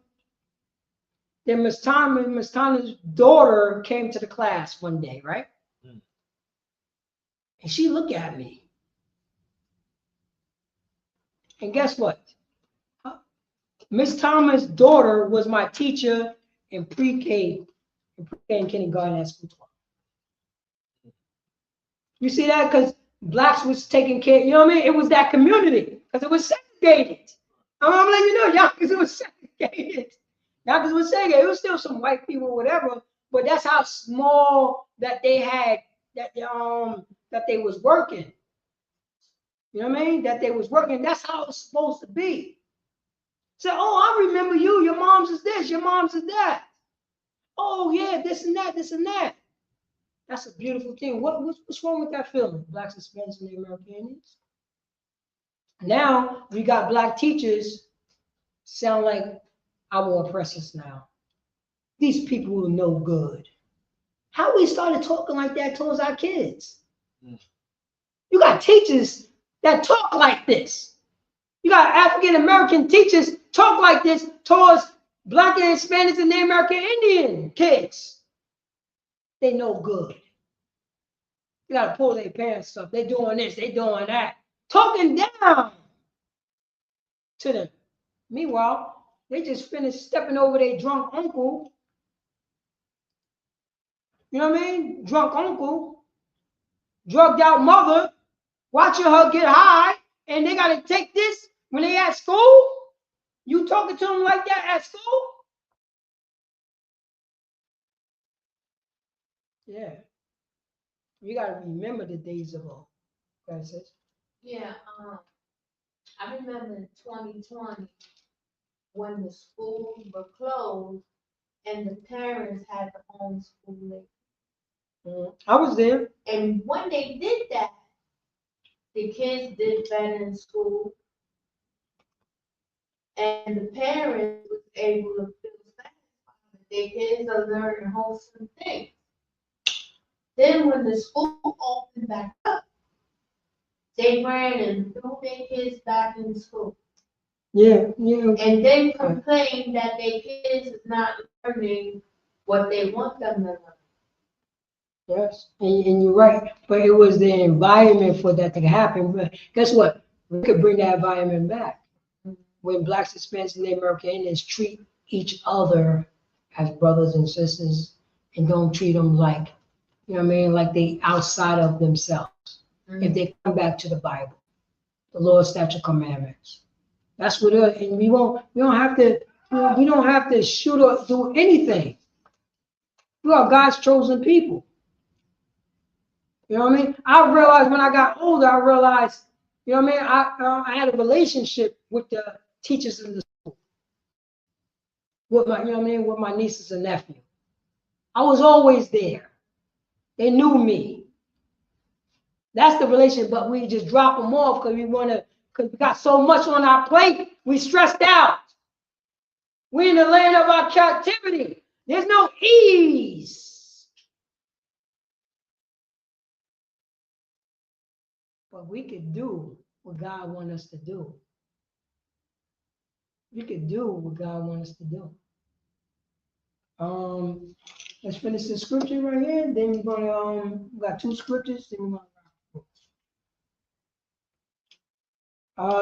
Then Miss Thomas' daughter came to the class one day, right? And she looked at me. And guess what? Miss Thomas' daughter was my teacher in pre-K and kindergarten at school 12. You see that? Because blacks was taking care, you know what I mean? It was that community because it was segregated. I'm letting you know, y'all, because it was segregated. Not because it was segregated. It was still some white people, whatever, but that's how small that they had, that they was working. You know what I mean? That they was working. That's how it's supposed to be. So, oh, I remember you. Your mom's is this. Your mom's is that. Oh, yeah, this and that, this and that. That's a beautiful thing. What's wrong with that feeling? Blacks, Hispanics, and the American Indians. Now we got black teachers sound like our oppressors now. These people are no good. How we started talking like that towards our kids? You got teachers that talk like this. You got African American teachers talk like this towards black and Hispanics and the American Indian kids. They no good. You gotta pull their pants up. They doing this, they doing that. Talking down to them. Meanwhile, they just finished stepping over their drunk uncle. You know what I mean? Drunk uncle, drugged out mother, watching her get high, and they gotta take this when they at school. You talking to them like that at school? Yeah. You gotta remember the days of old. Yeah, I remember in 2020 when the schools were closed and the parents had to homeschool it. I was there. And when they did that, the kids did better in school, and the parents was able to feel satisfied that their kids are learning wholesome things. Then when the school opened back up, they ran and threw their kids back in school. Yeah. And then complained that their kids is not learning what they want them to learn. Yes, and you're right. But it was the environment for that to happen. But guess what? We could bring that environment back. When blacks, Hispanics, and the American Indians treat each other as brothers and sisters and don't treat them like, you know what I mean, like they outside of themselves. If they come back to the Bible, the Lord's statute commandments. That's what it is. And we don't have to shoot or do anything. We are God's chosen people. You know what I mean? I realized when I got older, I realized, you know what I mean? I had a relationship with the teachers in the school. With my, you know what I mean? With my nieces and nephew. I was always there. They knew me. That's the relationship, but we just drop them off because we got so much on our plate, we stressed out. We're in the land of our captivity. There's no ease. But we could do what God wants us to do. We could do what God wants us to do. Let's finish the scripture right here. Then we're gonna we got two scriptures. Then we're gonna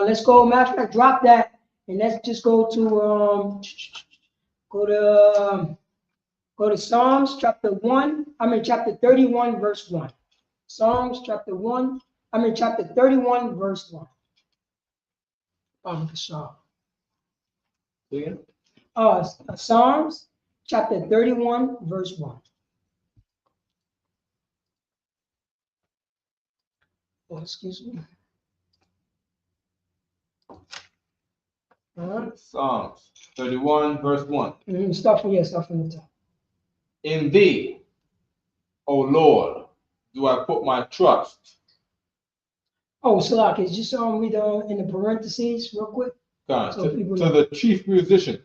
let's go. Matter of fact, drop that, and let's just go to go to Psalms chapter 31, verse 1. Psalms chapter 31, verse 1. Psalms chapter 31, verse 1. Oh, excuse me. Psalms 31, verse 1. Start from the top. In thee, O Lord, do I put my trust. Oh, Salaki, just read in the parentheses real quick. To the chief musician,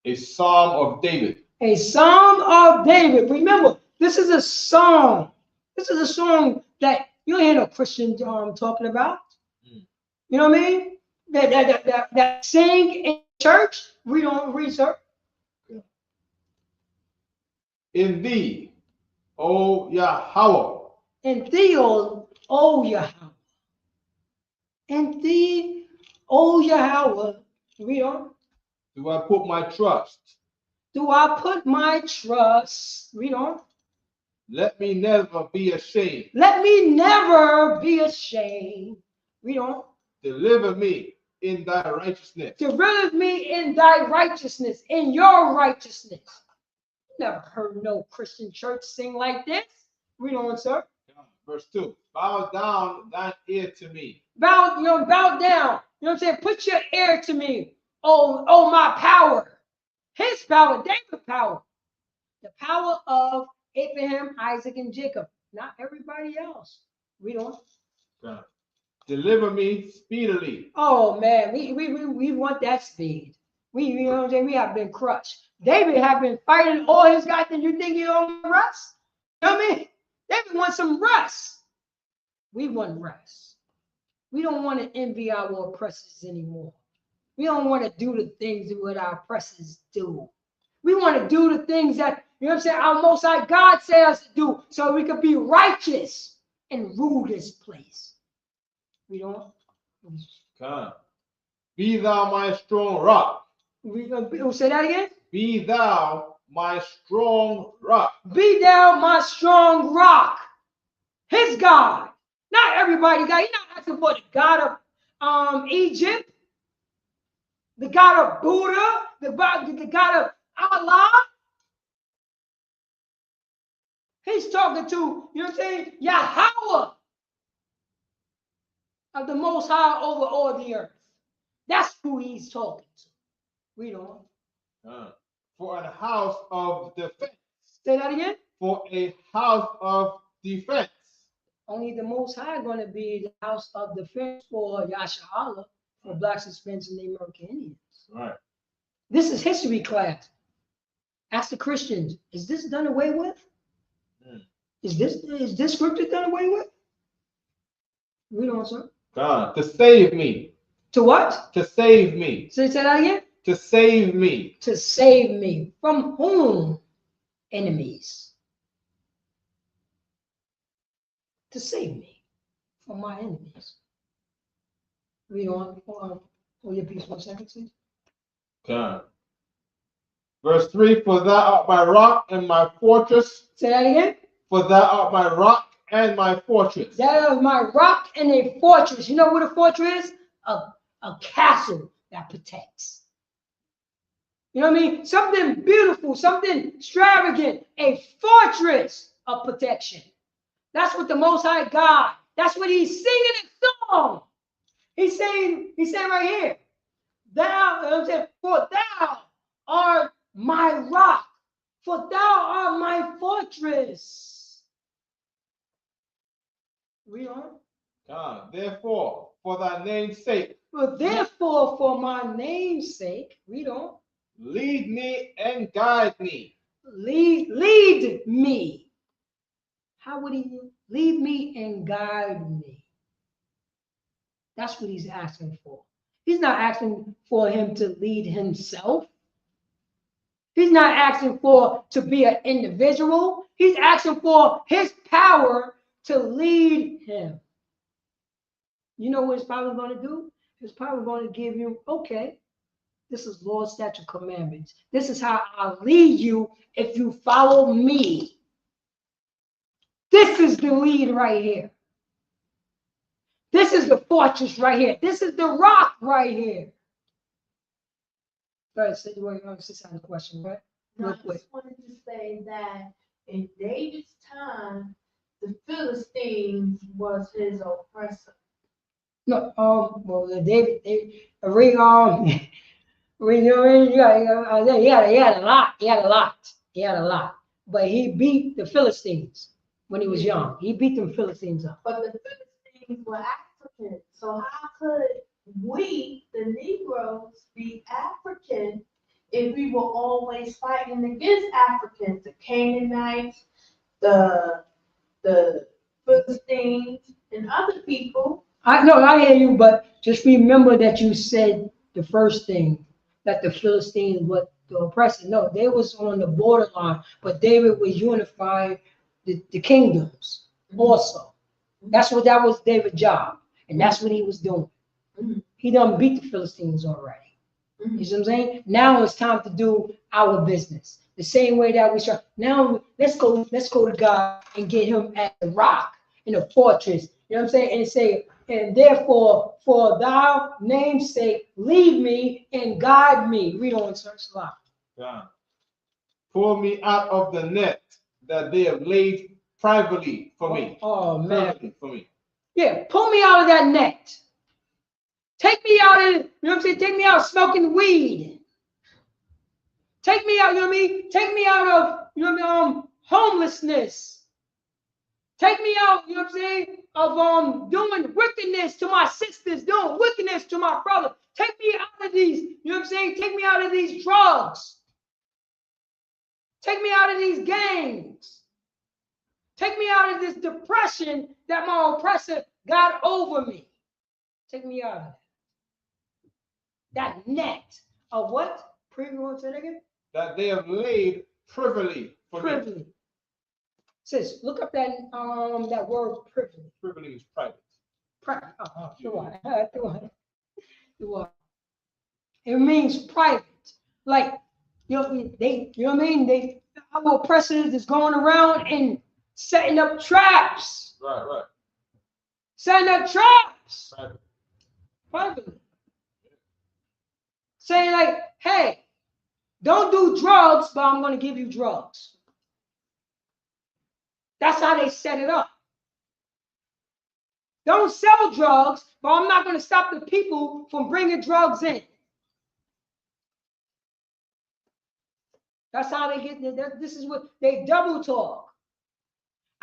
a psalm of David. A psalm of David. Remember, this is a song. This is a song that you don't hear no Christian talking about. You know what I mean? That sing in church, we don't research. In thee, O Yahweh. In thee, O Yahweh. In thee, O Yahweh, read on. Do I put my trust? Do I put my trust? Read on. Let me never be ashamed. Let me never be ashamed. Read on. Deliver me in thy righteousness. Deliver me in thy righteousness, in your righteousness. Never heard no Christian church sing like this. Read on, sir. Verse 2. Bow down thine ear to me. Bow down. You know what I'm saying? Put your ear to me. Oh, my power. His power, David's power. The power of Abraham, Isaac, and Jacob. Not everybody else. Read on. Deliver me speedily. Oh man, we want that speed. You know what I'm saying? We have been crushed. David have been fighting all his guys, and you think he don't rest? You know what I mean? David wants some rest. We want rest. We don't want to envy our oppressors anymore. We don't want to do the things that our oppressors do. We want to do the things that, you know what I'm saying, our Most High God says us to do, so we could be righteous and rule this place. We don't. Come. Be thou my strong rock. We'll say that again. Be thou my strong rock. Be thou my strong rock. His God. Not everybody God. He's not asking for the God of Egypt, the God of Buddha, the God of Allah. He's talking to, you know what I'm saying, Yahweh of the Most High over all the earth. That's who he's talking to. Read on. For a house of defense. Say that again. For a house of defense. Only the Most High going to be the house of defense for Yasharahla, for Blacks, Hispanics, and Native American Indians. Right. This is history class. Ask the Christians, is this done away with? Is this scripture done away with? Read on, sir. God, to save me. To what? To save me. Say that again. To save me. To save me. From whom? Enemies. To save me from my enemies. Read on. Hold your peace 1 second, please. God. Verse 3, for thou art my rock and my fortress. Say that again. For thou art my rock and my fortress. That is my rock and a fortress. You know what a fortress is? A castle that protects. You know what I mean? Something beautiful, something extravagant, a fortress of protection. That's what the Most High God, that's what he's singing in song. He's saying right here, for thou art my rock, for thou art my fortress. Read on. Therefore, for thy name's sake. Well, therefore, for my name's sake, read on. Lead me and guide me. Lead me. How would he lead me and guide me? That's what he's asking for. He's not asking for him to lead himself. He's not asking for to be an individual. He's asking for his power to lead him. You know what his power is going to do? His power is going to give you, okay, this is Lord's statute commandments. This is how I'll lead you if you follow me. This is the lead right here. This is the fortress right here. This is the rock right here. Go ahead, say the word. Just have a question, right? I just wanted to say that in David's time, the Philistines was his oppressor. No, well, David, he had a lot. But he beat the Philistines when he was young. He beat them Philistines up. But the Philistines were African. So how could we, the Negroes, be African if we were always fighting against Africans, the Canaanites, the Philistines, and other people? I hear you, but just remember that you said the first thing, that the Philistines were the oppressor. No, they was on the borderline, but David was unifying the kingdoms also. That was David's job, and that's what he was doing. He done beat the Philistines already. You see what I'm saying? Now it's time to do our business. The same way that we start. Now let's go to God and get him at the rock in the fortress. You know what I'm saying? And say, and therefore, for thy name's sake, lead me and guide me. Read on, search lot. Yeah. Pull me out of the net that they have laid privately for me. Oh man. Privately for me. Yeah, pull me out of that net. Take me out of, you know what I'm saying? Take me out smoking weed. Take me out, you know what I mean? Take me out of, you know what I mean, homelessness. Take me out, you know what I'm saying, of doing wickedness to my sisters, doing wickedness to my brother. Take me out of these, you know what I'm saying? Take me out of these drugs. Take me out of these gangs. Take me out of this depression that my oppressor got over me. Take me out of that. That net of what? Preview, say that again? That they have laid privily for me. Sis, look up that that word privily. Privily is private. It means private. Like, you know what I mean? Our oppressors is going around and setting up traps. Right. Setting up traps. Privately. Saying like, hey, don't do drugs, but I'm going to give you drugs. That's how they set it up. Don't sell drugs, but I'm not going to stop the people from bringing drugs in. That's how they get there. This is what they double talk.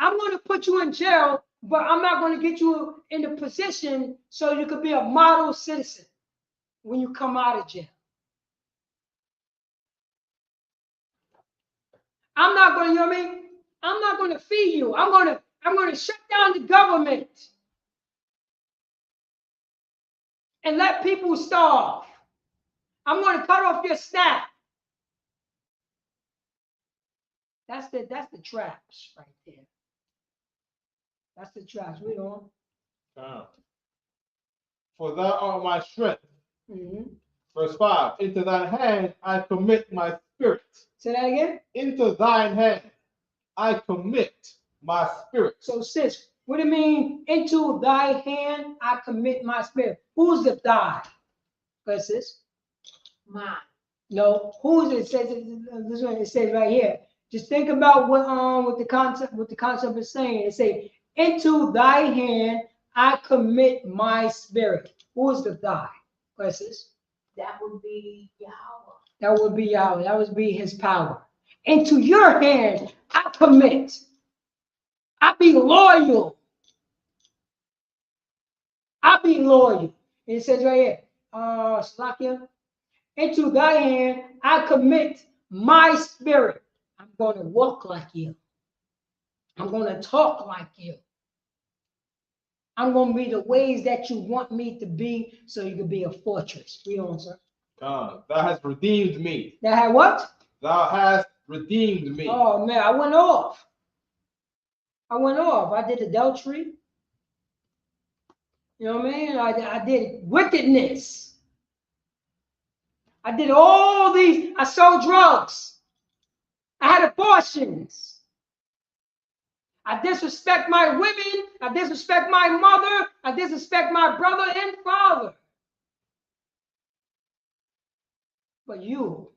I'm going to put you in jail, but I'm not going to get you in the position so you could be a model citizen when you come out of jail. I'm not going to, you know what I mean? I'm not going to feed you. I'm going to shut down the government and let people starve. I'm going to cut off your SNAP. That's the traps right there. That's the traps. Read on. For thou art my strength. Verse 5. Into thine hand I commit my spirit. Say that again. Into thine hand I commit my spirit. So sis, what do you mean? Into thy hand I commit my spirit. Who's the thy? What sis? Mine. No. Who's it? Says this one. It says right here. Just think about what the concept is saying. It say, into thy hand I commit my spirit. Who is the thy? What sis? That would be Yahweh. That would be Yahweh. That would be his power. Into your hand I commit. I be loyal. I be loyal. And it says right here, Slakia, into thy hand I commit my spirit. I'm going to walk like you. I'm going to talk like you. I'm going to be the ways that you want me to be so you can be a fortress. Read on, sir. Thou hast redeemed me. That had what? Thou hast redeemed me. Oh, man, I went off. I did adultery. You know what I mean? I did wickedness. I did all these. I sold drugs. I had abortions. I disrespect my women. I disrespect my mother. I disrespect my brother and father. But you,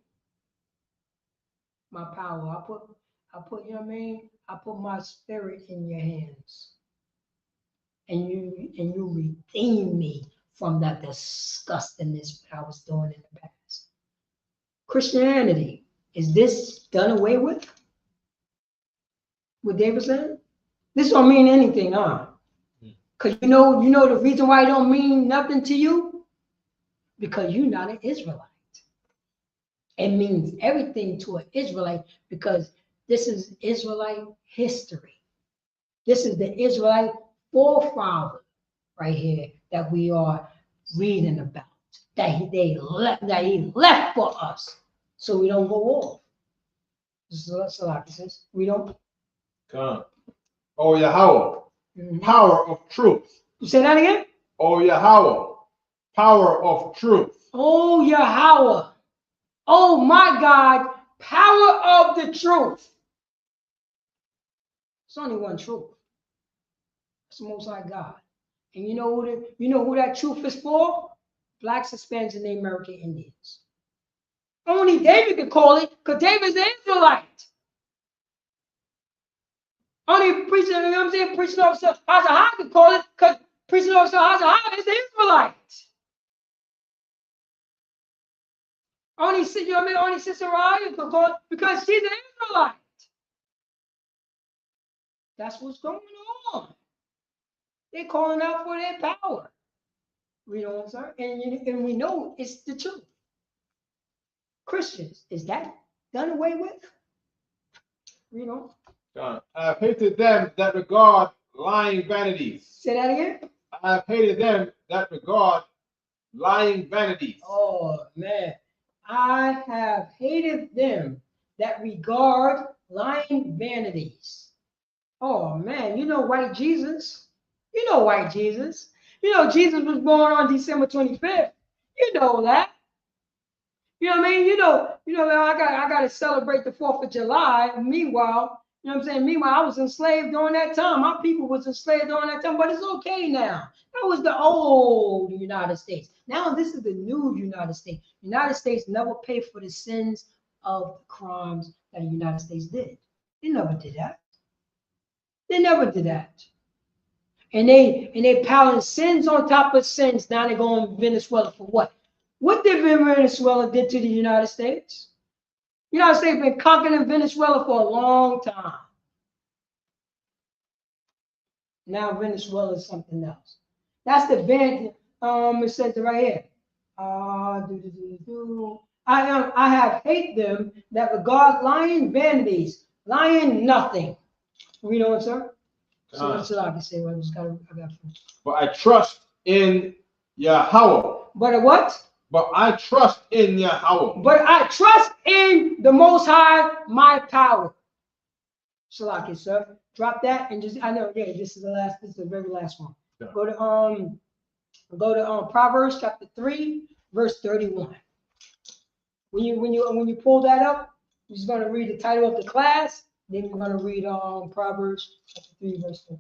my power, I put, you know what I mean? I put my spirit in your hands. And you redeem me from that disgustingness that I was doing in the past. Christianity, is this done away with? What David said? This don't mean anything, huh? Because you know the reason why it don't mean nothing to you? Because you're not an Israelite. It means everything to an Israelite because this is Israelite history. This is the Israelite forefather right here that we are reading about. That he left for us, so we don't go off. We don't. Come. Oh Yahweh, power of truth. You say that again? Oh Yahweh, power of truth. Oh, Yahweh. Oh, my God, power of the truth. It's only one truth. It's the Most High God. And you know who that truth is for? Blacks, Hispanics, and the American Indians. Only David could call it, because David's an Israelite. Only preaching, you know what I'm saying? Preaching officer Hazahah could call it, because preaching officer Hazahah is the Israelite. Only, you know what I mean? Only Sister Raya could call it, because she's an Israelite. That's what's going on. They're calling out for their power. You know what I'm saying? And we know it's the truth. Christians, is that done away with? You know? I have hated them that regard lying vanities. Say that again? I have hated them that regard lying vanities. Oh, man. I have hated them that regard lying vanities. Oh, man. You know white Jesus. You know white Jesus. You know Jesus was born on December 25th. You know that. You know what I mean? You know, I got to celebrate the 4th of July. Meanwhile, you know what I'm saying? Meanwhile, I was enslaved during that time. My people was enslaved during that time, but it's okay now. That was the old United States. Now this is the new United States. United States never paid for the sins of the crimes that the United States did. They never did that. They never did that. And they piling sins on top of sins. Now they're going to Venezuela for what? What did Venezuela did to the United States? The United States been conquering Venezuela for a long time. Now Venezuela is something else. That's the vanity. It says it right here. I have hate them that regard lying vanities, lying nothing. You know what, sir? So that's what I can say. I got. But I trust in Yahweh. But what? But I trust in Yahweh. But I trust in the Most High, my power. Shalaki, sir. Drop that and just, I know, yeah, this is the very last one. Yeah. Go to Proverbs chapter 3, verse 31. When you pull that up, you're just gonna read the title of the class, then you're gonna read Proverbs chapter 3, verse 4.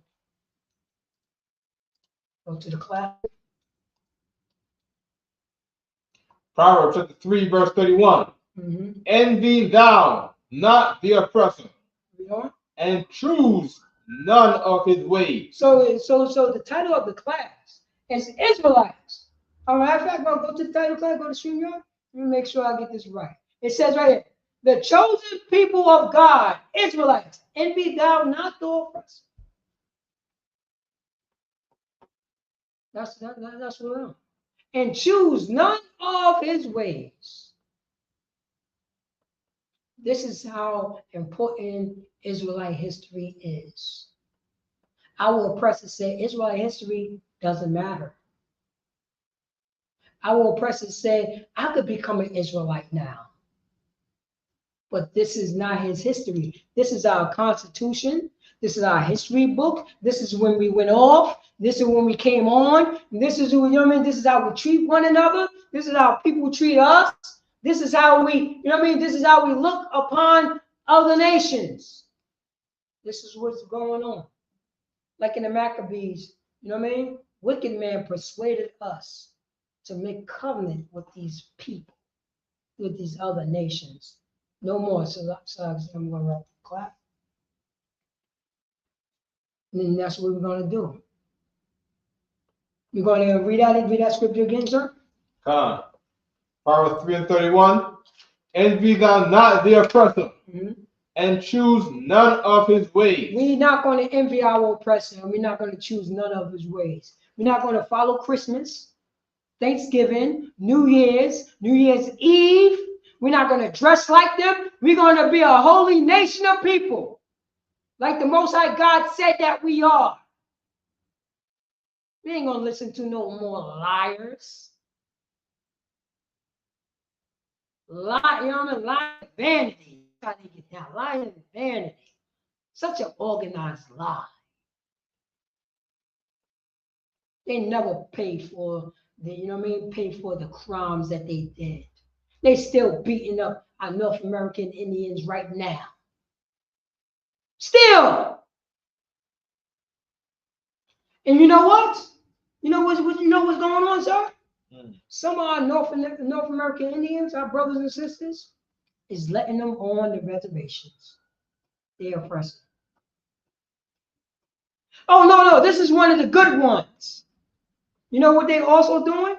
Go to the class. Proverbs chapter 3, verse 31. Mm-hmm. Envy thou not the oppressor, and choose none of his ways. So the title of the class is Israelites. All right, in fact, go to the title class, go to StreamYard. Let me make sure I get this right. It says right here, the chosen people of God, Israelites, envy thou not the oppressor. That's what I'm. And choose none of his ways. This is how important Israelite history is. Our oppressors say Israelite history doesn't matter. Our oppressors say I could become an Israelite now. But this is not his history. This is our Constitution. This is our history book. This is when we went off. This is when we came on. This is who, you know what I mean? This is how we treat one another. This is how people treat us. This is how we, you know what I mean? This is how we look upon other nations. This is what's going on. Like in the Maccabees, you know what I mean? Wicked man persuaded us to make covenant with these people, with these other nations. No more. So I'm going to wrap the class. And then that's what we're going to do. You're going to read that scripture again, sir? Proverbs 3 and 31. Envy thou not the oppressor, and choose none of his ways. We're not going to envy our oppressor, and we're not going to choose none of his ways. We're not going to follow Christmas, Thanksgiving, New Year's Eve. We're not going to dress like them. We're going to be a holy nation of people, like the Most High God said that we are. We ain't going to listen to no more liars. Lie, you know what I mean? Lie, vanity. How they get down? Lying and vanity. Such an organized lie. They never paid for you know what I mean, pay for the crimes that they did. They still beating up our North American Indians right now. Still. And you know what? You know what's going on, sir? Some of our North American Indians, our brothers and sisters, is letting them on the reservations. They oppressor. Oh no, this is one of the good ones. You know what they also doing?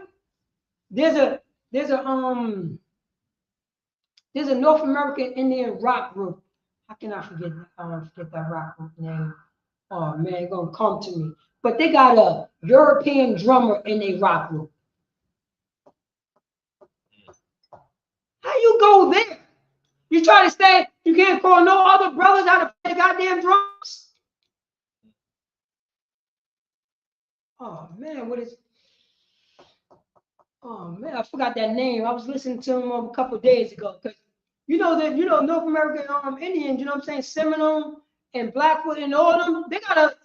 There's a North American Indian rock group. How can I forget that rock group name? Oh man, it's gonna come to me. But they got a European drummer in a rock group. How you go there? You try to stay, you can't call no other brothers how to play goddamn drums. Oh man, oh man, I forgot that name. I was listening to him a couple days ago. Cause you know North American Indians, you know what I'm saying, Seminole and Blackfoot and all of them,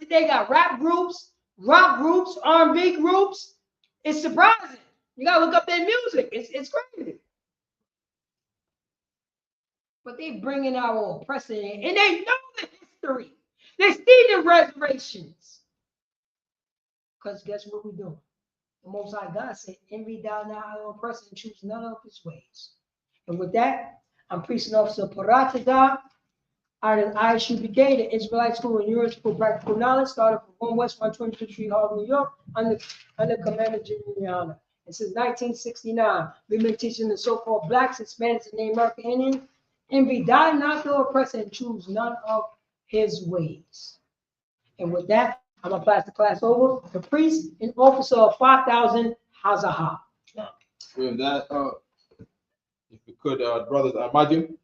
they got rap groups, rock groups, R&B groups. It's surprising. You gotta look up their music. It's crazy. But they bringing our oppressor in, and they know the history. They see the reservations. Because guess what we're doing? The Most High God said, envy thou not our oppressor and choose none of his ways. And with that, I'm Priest and Officer Parataga out of ISUPK, the Israelite School and University for Practical Knowledge, started from 1 West 125th Street, Harlem, New York, under Commander General. And since 1969, we've been teaching the so-called Blacks, Hispanics, and Native American Indians, envy thou not the oppressor and choose none of his ways. And with that, I'm going to pass the class over to Priest and Officer of 5,000 Hazaha. With that, if you could, brothers, Amajim.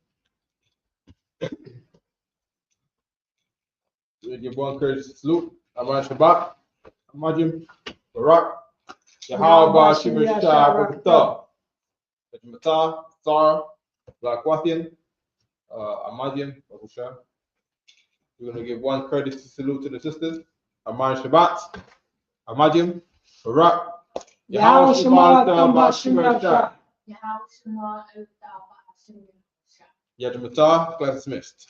We give one courtesy salute. Aman Shabbat, Amajim, Barak, Yahweh Shemir Shah, Rakata, Jimata, Sar, Blackwathian, Amajim, Babusha. We're going to give one courtesy salute to the sisters. Aman Shabbat, Amajim, Barak, Yahweh Shemar Shemir Shah. Yajimata, class dismissed.